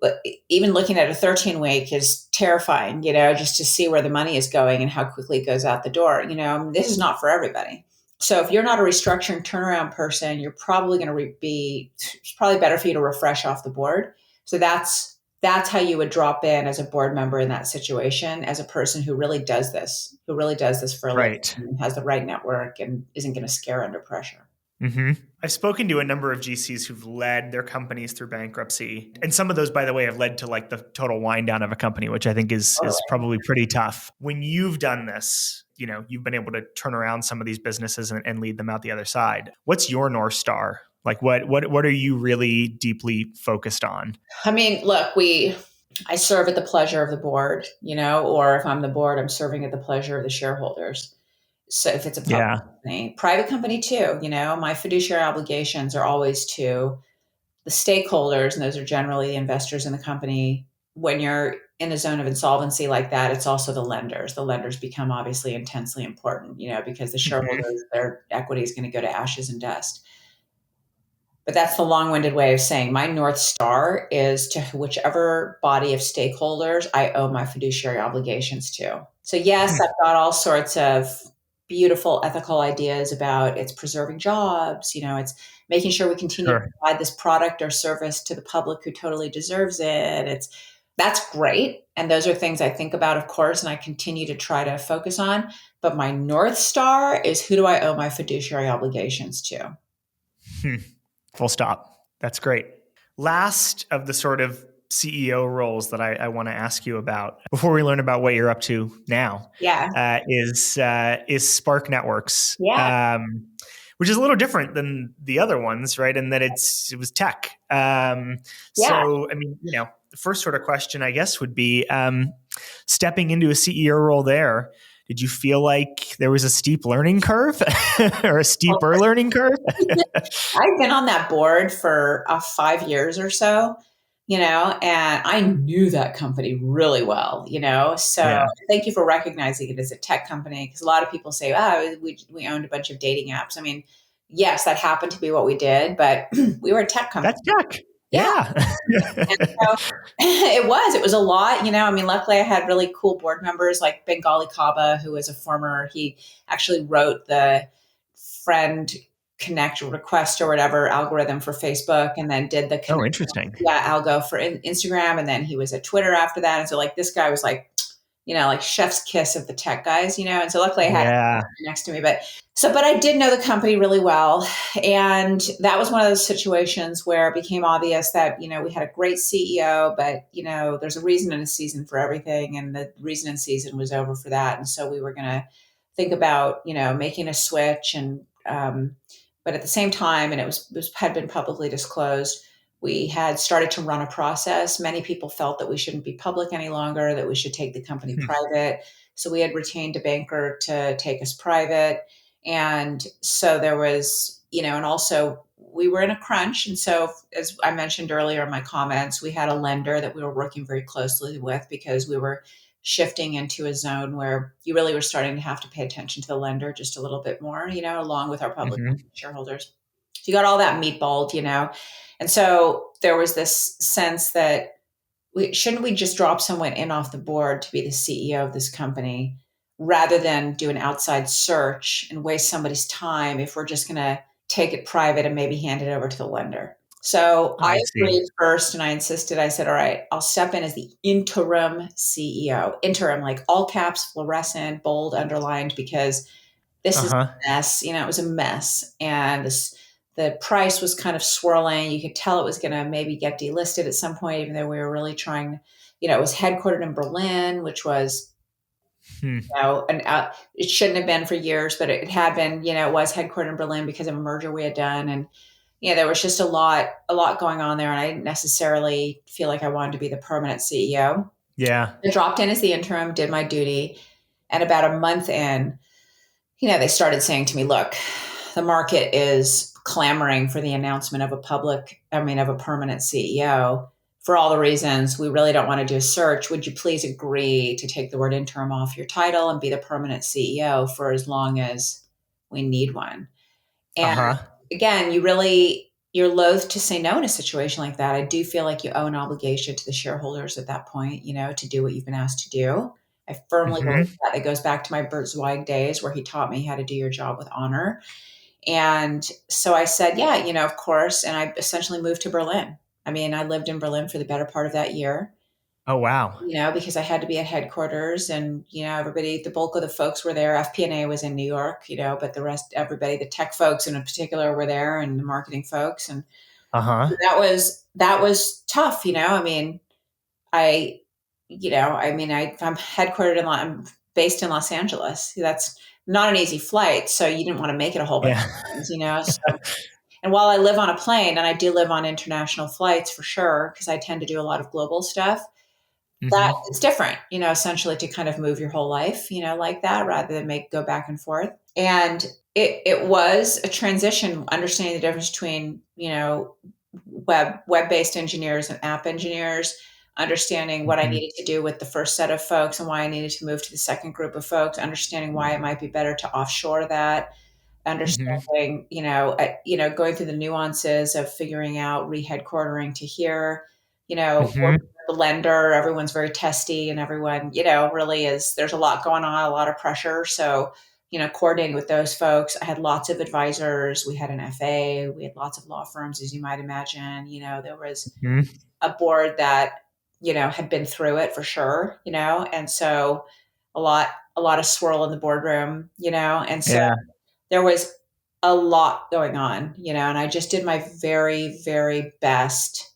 but even looking at a 13-week is terrifying, just to see where the money is going and how quickly it goes out the door. This is not for everybody. So if you're not a restructuring turnaround person, you're probably going to it's probably better for you to refresh off the board. So that's how you would drop in as a board member in that situation, as a person who really does this, for a living, Right. and has the right network and isn't going to scare under pressure. Mm-hmm. I've spoken to a number of GCs who've led their companies through bankruptcy. And some of those, by the way, have led to like the total wind down of a company, which I think is Totally. probably pretty tough. When you've done this, you've been able to turn around some of these businesses and lead them out the other side. What's your North Star? Like what are you really deeply focused on? I mean, look, I serve at the pleasure of the board, or if I'm the board, I'm serving at the pleasure of the shareholders. So if it's a public Yeah. private company too, my fiduciary obligations are always to the stakeholders, and those are generally the investors in the company. When you're in a zone of insolvency like that, it's also the lenders. The lenders become obviously intensely important, because the Mm-hmm. shareholders, their equity is going to go to ashes and dust. But that's the long-winded way of saying my North Star is to whichever body of stakeholders I owe my fiduciary obligations to. So yes, Hmm. I've got all sorts of beautiful ethical ideas about it's preserving jobs, it's making sure we continue to Sure. provide this product or service to the public who totally deserves it. That's great. And those are things I think about, of course, and I continue to try to focus on. But my North Star is, who do I owe my fiduciary obligations to? Hmm. Full stop. That's great. Last of the sort of CEO roles that I want to ask you about before we learn about what you're up to now Yeah. is Spark Networks, Yeah. which is a little different than the other ones, right? In that it was tech. Yeah. So I mean, the first sort of question I guess would be stepping into a CEO role there. Did you feel like there was a steep learning curve or a steeper learning curve? I've been on that board for 5 years or so, and I knew that company really well, So Yeah. thank you for recognizing it as a tech company, because a lot of people say, oh, we owned a bunch of dating apps. I mean, yes, that happened to be what we did, but we were a tech company. That's tech. Yeah. Yeah. And so it was a lot, I mean, luckily I had really cool board members like Bengali Kaba, who was he actually wrote the friend connect request or whatever algorithm for Facebook, and then did the Oh, interesting. algo for Instagram. And then he was at Twitter after that. And so like this guy was like, like chef's kiss of the tech guys, and so luckily I had him Yeah. next to me, but I did know the company really well. And that was one of those situations where it became obvious that, we had a great CEO, but, there's a reason and a season for everything. And the reason and season was over for that. And so we were going to think about, making a switch. And, but at the same time, and it had been publicly disclosed, We had started to run a process. Many people felt that we shouldn't be public any longer, that we should take the company private. So we had retained a banker to take us private. And so there was, and also we were in a crunch. And so, as I mentioned earlier in my comments, we had a lender that we were working very closely with because we were shifting into a zone where you really were starting to have to pay attention to the lender just a little bit more, along with our public Mm-hmm. shareholders. So you got all that meatballed, and so there was this sense that shouldn't we just drop someone in off the board to be the CEO of this company rather than do an outside search and waste somebody's time if we're just going to take it private and maybe hand it over to the lender? So I I see. agreed first and I insisted. I said, all right, I'll step in as the interim CEO. Interim, like all caps, fluorescent, bold, underlined, because this is Uh-huh. a mess. It was a mess. And the price was kind of swirling. You could tell it was going to maybe get delisted at some point, even though we were really trying. It was headquartered in Berlin, which was, Hmm. it shouldn't have been for years, but it had been, it was headquartered in Berlin because of a merger we had done. And, there was just a lot going on there. And I didn't necessarily feel like I wanted to be the permanent CEO. Yeah. I dropped in as the interim, did my duty. And about a month in, they started saying to me, look, the market is clamoring for the announcement of of a permanent CEO for all the reasons. We really don't want to do a search. Would you please agree to take the word interim off your title and be the permanent CEO for as long as we need one? And Uh-huh. again, you're loath to say no in a situation like that. I do feel like you owe an obligation to the shareholders at that point, to do what you've been asked to do. I firmly believe Mm-hmm. that. It goes back to my Bert Zweig days where he taught me how to do your job with honor. And so I said, yeah, of course. And I essentially moved to Berlin. I mean, I lived in Berlin for the better part of that year, Oh, wow. because I had to be at headquarters and, everybody, the bulk of the folks were there. FP&A was in New York, but the rest, everybody, the tech folks in particular were there and the marketing folks. And Uh-huh. that was tough. I mean, I, I'm headquartered I'm based in Los Angeles. That's not an easy flight. So you didn't want to make it a whole bunch Yeah. of times. So, and while I live on a plane and I do live on international flights for sure, because I tend to do a lot of global stuff, that Mm-hmm. it's different, essentially to kind of move your whole life, like that rather than go back and forth. And it was a transition, understanding the difference between, web-based engineers and app engineers, understanding what I Mm-hmm. needed to do with the first set of folks and why I needed to move to the second group of folks, understanding why it might be better to offshore that, Mm-hmm. understanding, going through the nuances of figuring out reheadquartering to here, Mm-hmm. working with the lender, everyone's very testy and everyone, really there's a lot going on, a lot of pressure. So, coordinating with those folks. I had lots of advisors. We had an FA. We had lots of law firms, as you might imagine. There was Mm-hmm. a board that, had been through it for sure, and so a lot, a lot of swirl in the boardroom, and so Yeah. there was a lot going on, and I just did my very, very best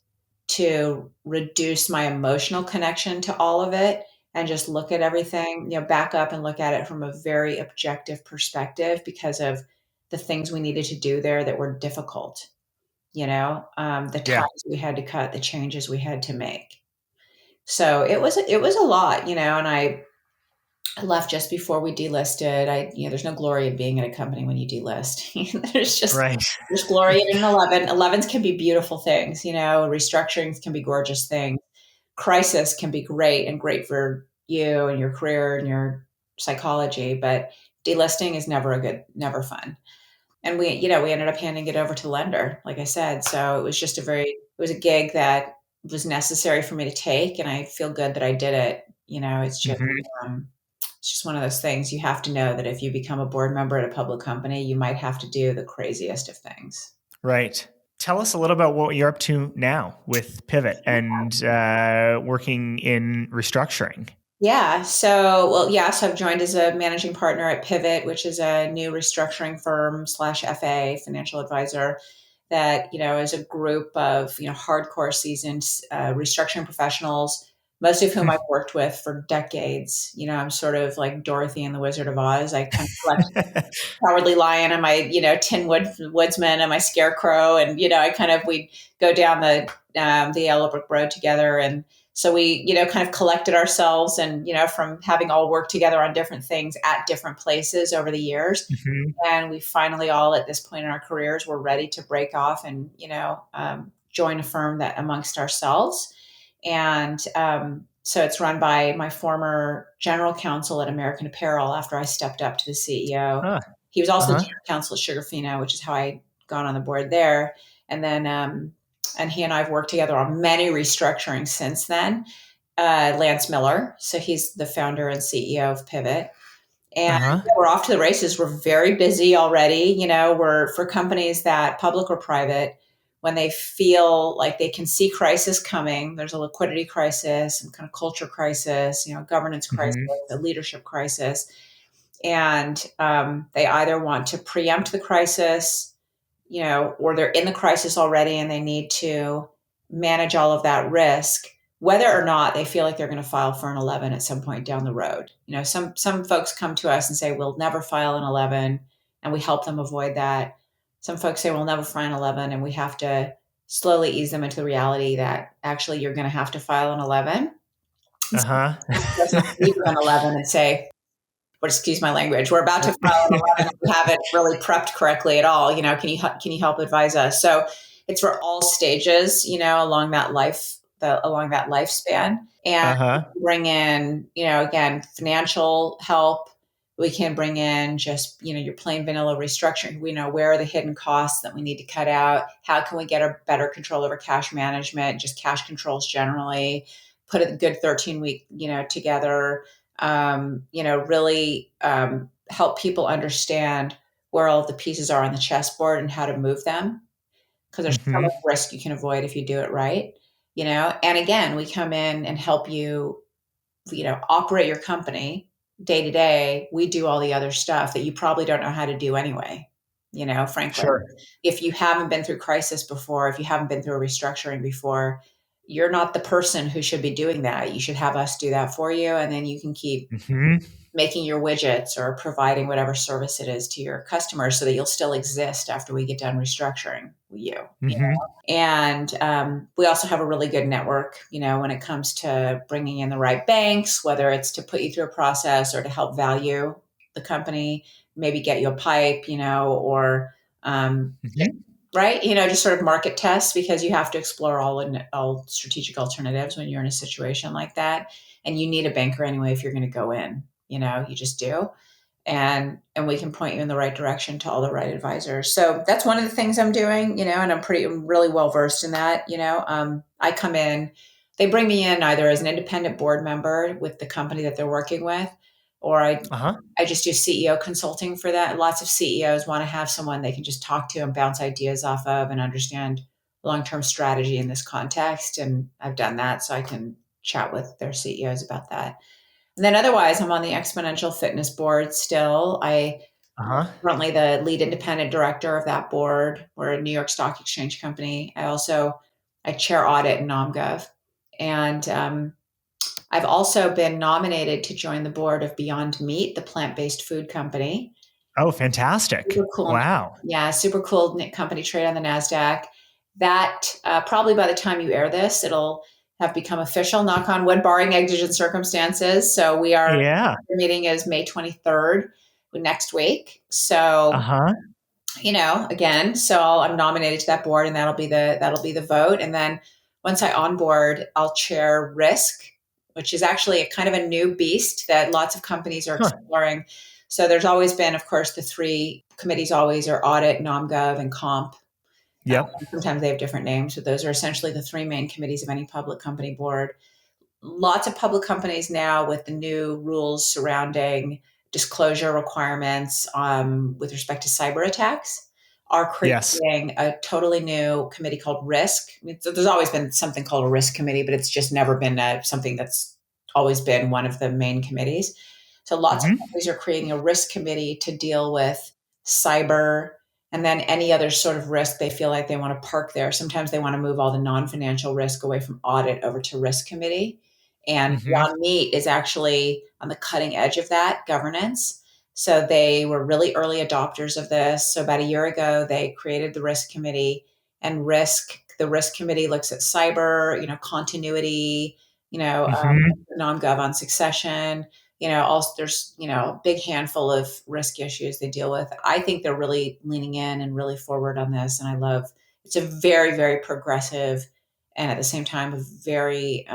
to reduce my emotional connection to all of it and just look at everything, back up and look at it from a very objective perspective because of the things we needed to do there that were difficult, the Yeah. ties we had to cut, the changes we had to make. So it was a lot, and I left just before we delisted. There's no glory in being in a company when you delist. Right. There's glory in an 11. 11s can be beautiful things, restructurings can be gorgeous things. Crisis can be great and great for you and your career and your psychology, but delisting is never fun. And we ended up handing it over to the lender, like I said. So it was a gig that was necessary for me to take. And I feel good that I did it. Mm-hmm. Um, it's just one of those things. You have to know that if you become a board member at a public company, you might have to do the craziest of things. Right. Tell us a little about what you're up to now with Pivot and working in restructuring. Yeah. So I've joined as a managing partner at Pivot, which is a new restructuring firm slash FA financial advisor that, is a group of, hardcore seasoned restructuring professionals most of whom I've worked with for decades. I'm sort of like Dorothy and the Wizard of Oz. I kind of collect Cowardly Lion and my, Tin Woodsman and my Scarecrow. And, we'd go down the Yellow Brick Road together. And so we, kind of collected ourselves and, from having all worked together on different things at different places over the years. Mhm. And we finally all at this point in our careers were ready to break off and, join a firm that amongst ourselves. And so it's run by my former general counsel at American Apparel after I stepped up to the CEO. Huh. He was also Uh-huh. general counsel at Sugarfina, which is how I got on the board there. And then, and he and I have worked together on many restructurings since then. Lance Miller, so he's the founder and CEO of Pivot. And Uh-huh. we're off to the races. We're very busy already. We're for companies that, public or private, when they feel like they can see crisis coming, there's a liquidity crisis, some kind of culture crisis, governance crisis, Mhm. a leadership crisis. And they either want to preempt the crisis, or they're in the crisis already and they need to manage all of that risk, whether or not they feel like they're going to file for an 11 at some point down the road. Some folks come to us and say, we'll never file an 11, and we help them avoid that. Some folks say, we'll never file an 11, and we have to slowly ease them into the reality that actually you're going to have to file an 11. And some Uh-huh. folks leave an 11 and say, or excuse my language, we're about to file an 11 and we haven't really prepped correctly at all. Can you help advise us? So it's for all stages, along that along that lifespan. And Uh-huh. bring in, again, financial help. We can bring in just, your plain vanilla restructuring. We know where are the hidden costs that we need to cut out. How can we get a better control over cash management, just cash controls generally, put a good 13-week, together, really help people understand where all of the pieces are on the chessboard and how to move them. Because there's so much Mhm. risk you can avoid if you do it right. And again, we come in and help you, operate your company day to day. We do all the other stuff that you probably don't know how to do anyway. Frankly, Sure. if you haven't been through crisis before, if you haven't been through a restructuring before, you're not the person who should be doing that. You should have us do that for you. And then you can keep Mhm. making your widgets or providing whatever service it is to your customers so that you'll still exist after we get done restructuring you. Mhm. And we also have a really good network, when it comes to bringing in the right banks, whether it's to put you through a process or to help value the company, maybe get you a pipe, or just, Mhm. right, just sort of market test, because you have to explore all strategic alternatives when you're in a situation like that. And you need a banker anyway if you're going to go in, you just do. And we can point you in the right direction to all the right advisors. So that's one of the things I'm doing, and I'm really well versed in that. I come in, they bring me in either as an independent board member with the company that they're working with, or Uh-huh. I just do CEO consulting for that. Lots of CEOs want to have someone they can just talk to and bounce ideas off of and understand long-term strategy in this context. And I've done that, so I can chat with their CEOs about that. And then otherwise, I'm on the Xponential Fitness Board still. I Uh-huh. currently the lead independent director of that board. We're a New York Stock Exchange company. I chair audit in NomGov, and I've also been nominated to join the board of Beyond Meat, the plant-based food company. Oh, fantastic. Super cool. Wow. Yeah, super cool company, trade on the NASDAQ. That probably by the time you air this, it'll have become official, knock on wood, barring exigent circumstances. So Yeah. the meeting is May 23rd next week. So, Uh-huh. again, so I'm nominated to that board, and that'll be the vote. And then once I onboard, I'll chair risk, which is actually a kind of a new beast that lots of companies are Huh. exploring. So there's always been, of course, the three committees always are audit, nomgov, and comp. Yep. Sometimes they have different names, but those are essentially the three main committees of any public company board. Lots of public companies now, with the new rules surrounding disclosure requirements with respect to cyber attacks, are Yes. creating a totally new committee called risk. I mean, so there's always been something called a risk committee, but it's just never been something that's always been one of the main committees. So lots of Mhm. companies are creating a risk committee to deal with cyber, and then any other sort of risk they feel like they want to park there. Sometimes they want to move all the non-financial risk away from audit over to risk committee. And Mm-hmm. Beyond Meat is actually on the cutting edge of that governance. So they were really early adopters of this. So about a year ago, they created the risk committee, and the risk committee looks at cyber, continuity, Mm-hmm. non-gov on succession, also there's, a big handful of risk issues they deal with. I think they're really leaning in and really forward on this. And I love, it's a very, very progressive and at the same time, a very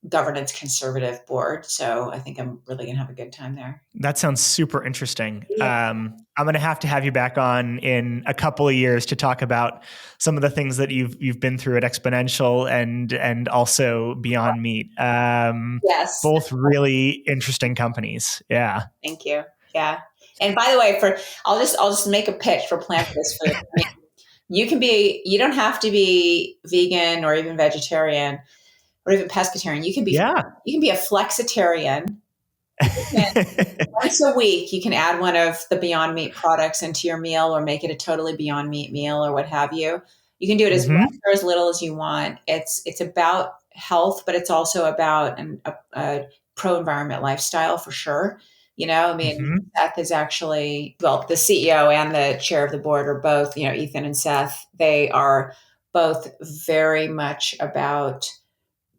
governance conservative board. So I think I'm really going to have a good time there. That sounds super interesting. Yeah. I'm going to have you back on in a couple of years to talk about some of the things that you've been through at Xponential and also Beyond Meat. Yes. Both really interesting companies. Yeah. Thank you. Yeah. And by the way, I'll just make a pitch for plant-based food. I mean, you don't have to be vegan or even vegetarian or even pescatarian. Yeah. You can be a flexitarian. Once a week, you can add one of the Beyond Meat products into your meal or make it a totally Beyond Meat meal or what have you. You can do it as Mm-hmm. much or as little as you want. It's about health, but it's also about a pro-environment lifestyle for sure. I mean, Mm-hmm. Seth is actually, well, the CEO and the chair of the board are both, Ethan and Seth. They are both very much about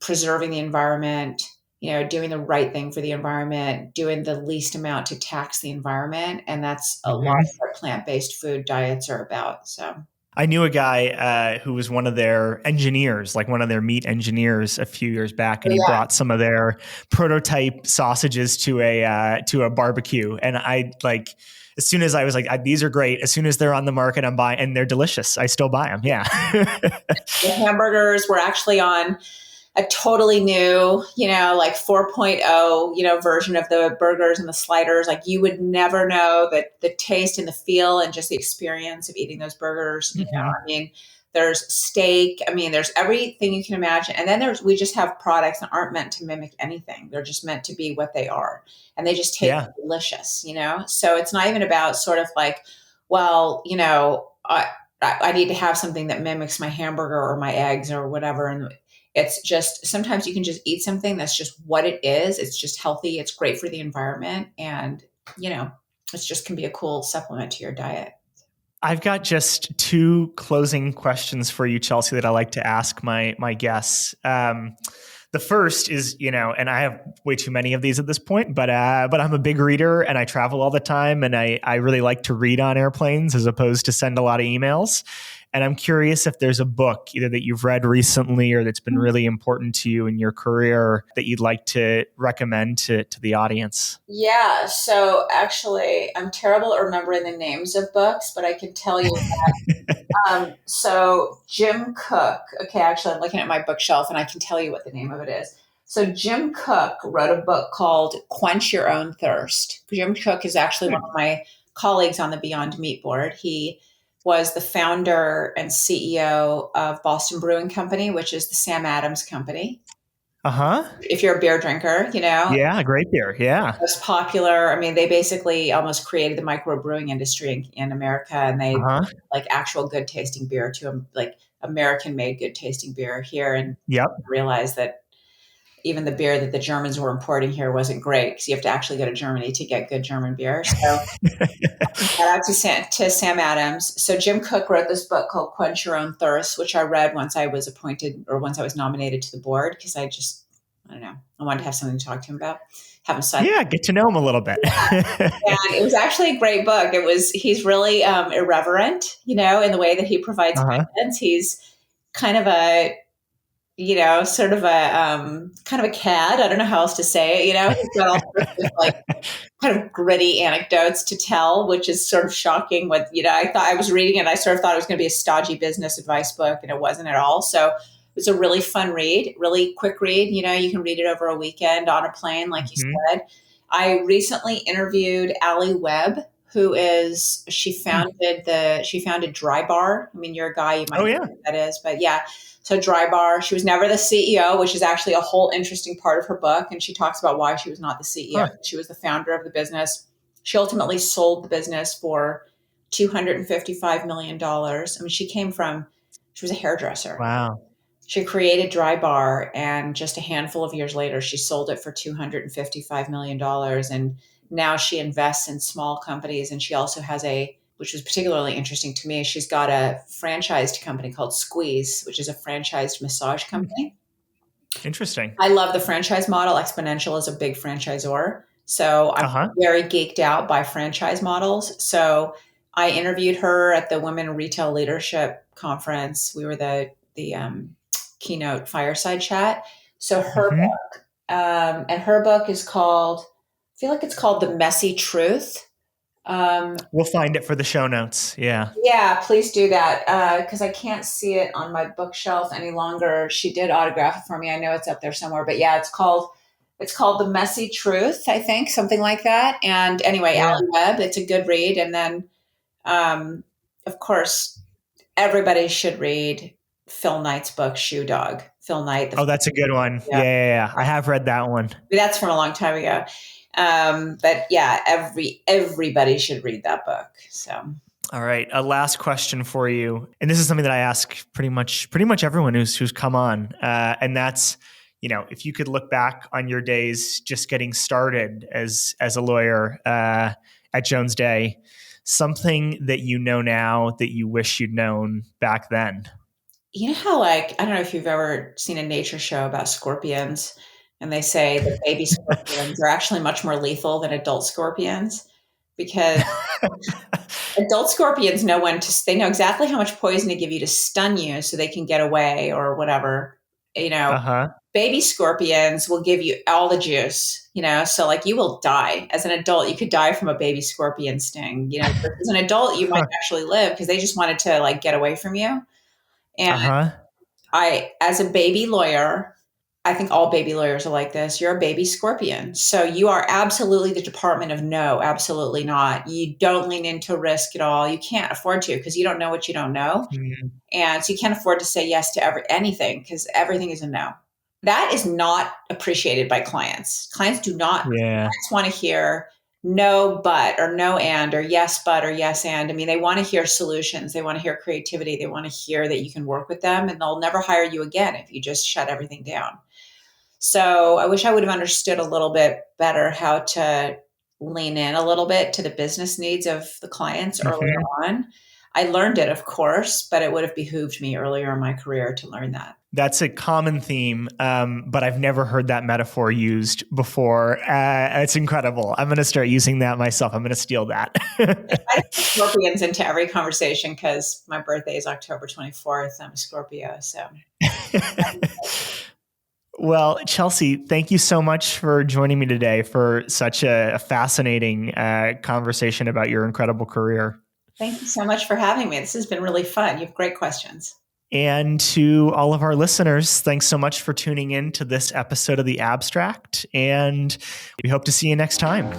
preserving the environment, doing the right thing for the environment, doing the least amount to tax the environment. And that's a lot of Mm-hmm. what plant-based food diets are about. So I knew a guy who was one of their engineers, like one of their meat engineers, a few years back, and he yeah, brought some of their prototype sausages to a barbecue. And I like, as soon as I was like, these are great. As soon as they're on the market, I'm buying, and they're delicious. I still buy them. Yeah. the hamburgers were actually on a totally new, like 4.0, version of the burgers and the sliders. Like you would never know that the taste and the feel and just the experience of eating those burgers. Mm-hmm. I mean, there's steak. I mean, there's everything you can imagine. And then we just have products that aren't meant to mimic anything. They're just meant to be what they are. And they just taste Yeah. delicious, So it's not even about sort of like, well, I need to have something that mimics my hamburger or my eggs or whatever. And it's just sometimes you can just eat something that's just what it is. It's just healthy. It's great for the environment. And, it just can be a cool supplement to your diet. I've got just two closing questions for you, Chelsea, that I like to ask my guests. The first is, and I have way too many of these at this point, but I'm a big reader and I travel all the time, and I really like to read on airplanes as opposed to send a lot of emails. And I'm curious if there's a book either that you've read recently or that's been really important to you in your career that you'd like to recommend to the audience. Yeah. So actually, I'm terrible at remembering the names of books, but I can tell you. So Jim Cook, okay, actually, I'm looking at my bookshelf and I can tell you what the name of it is. So Jim Cook wrote a book called Quench Your Own Thirst. Jim Cook is actually one of my colleagues on the Beyond Meat board. He was the founder and CEO of Boston Brewing Company, which is the Sam Adams company. Uh-huh. If you're a beer drinker, Yeah, great beer. Yeah. most popular. I mean, they basically almost created the microbrewing industry in America, and they Uh-huh. like actual good tasting beer to like American made good tasting beer here, and Yep. realized that even the beer that the Germans were importing here wasn't great because you have to actually go to Germany to get good German beer. So shout out to Sam Adams. So Jim Cook wrote this book called Quench Your Own Thirst, which I read once I was appointed or once I was nominated to the board because I don't know, I wanted to have something to talk to him about. Haven't said. Yeah, get to know him a little bit. And it was actually a great book. He's really irreverent, in the way that he provides Uh-huh. guidance. He's kind of a, sort of a kind of a cad. I don't know how else to say it. He's got all sorts of like kind of gritty anecdotes to tell, which is sort of shocking. I thought I was reading it, I sort of thought it was going to be a stodgy business advice book, and it wasn't at all. So it was a really fun read, really quick read. You can read it over a weekend on a plane, like you Mhm. said. I recently interviewed Allie Webb, she founded Dry Bar. I mean, you're a guy, you might Oh know yeah. what that is, but yeah. So Dry Bar, she was never the CEO, which is actually a whole interesting part of her book. And she talks about why she was not the CEO. Huh. She was the founder of the business. She ultimately sold the business for $255 million. I mean, she was a hairdresser. Wow. She created Dry Bar, and just a handful of years later, she sold it for $255 million. And now she invests in small companies. And she also has which was particularly interesting to me, she's got a franchised company called Squeeze, which is a franchised massage company. Interesting. I love the franchise model. Xponential is a big franchisor. So I'm Uh-huh. very geeked out by franchise models. So I interviewed her at the Women Retail Leadership Conference. We were the keynote fireside chat. So Mm-hmm. and her book is called, I feel like it's called The Messy Truth. We'll find it for the show notes. Yeah. Yeah, please do that because I can't see it on my bookshelf any longer. She did autograph it for me. I know it's up there somewhere, but yeah, it's called The Messy Truth, I think, something like that. And anyway, Yeah. Ali Webb, it's a good read. And then, of course, everybody should read Phil Knight's book, Shoe Dog. Phil Knight, Oh, that's a good one. yeah, Yeah. I have read that one. that's from a long time ago. But yeah, everybody should read that book. So. All right. A last question for you. And this is something that I ask pretty much everyone who's come on. And that's, if you could look back on your days just getting started as a lawyer at Jones Day, something that you know now that you wish you'd known back then. You know how, I don't know if you've ever seen a nature show about scorpions, and they say that baby scorpions are actually much more lethal than adult scorpions because adult scorpions know they know exactly how much poison to give you to stun you so they can get away or whatever. Uh-huh. Baby scorpions will give you all the juice, so like you will die. As an adult, you could die from a baby scorpion sting. As an adult, you might actually live because they just wanted to like get away from you. And Uh-huh. as a baby lawyer, I think all baby lawyers are like this. You're a baby scorpion. So you are absolutely the department of no, absolutely not. You don't lean into risk at all. You can't afford to because you don't know what you don't know. Mm. And so you can't afford to say yes to anything because everything is a no. That is not appreciated by clients. Clients Yeah. want to hear no, but, or no, and, or yes, but, or yes, and. I mean, they want to hear solutions. They want to hear creativity. They want to hear that you can work with them, and they'll never hire you again if you just shut everything down. So I wish I would have understood a little bit better how to lean in a little bit to the business needs of the clients earlier Mm-hmm. on. I learned it, of course, but it would have behooved me earlier in my career to learn that. That's a common theme, but I've never heard that metaphor used before. It's incredible. I'm going to start using that myself. I'm going to steal that. I put scorpions into every conversation because my birthday is October 24th. I'm a Scorpio, so. Well, Chelsea, thank you so much for joining me today for such a fascinating conversation about your incredible career. Thank you so much for having me. This has been really fun. You have great questions. And to all of our listeners, thanks so much for tuning in to this episode of The Abstract. And we hope to see you next time.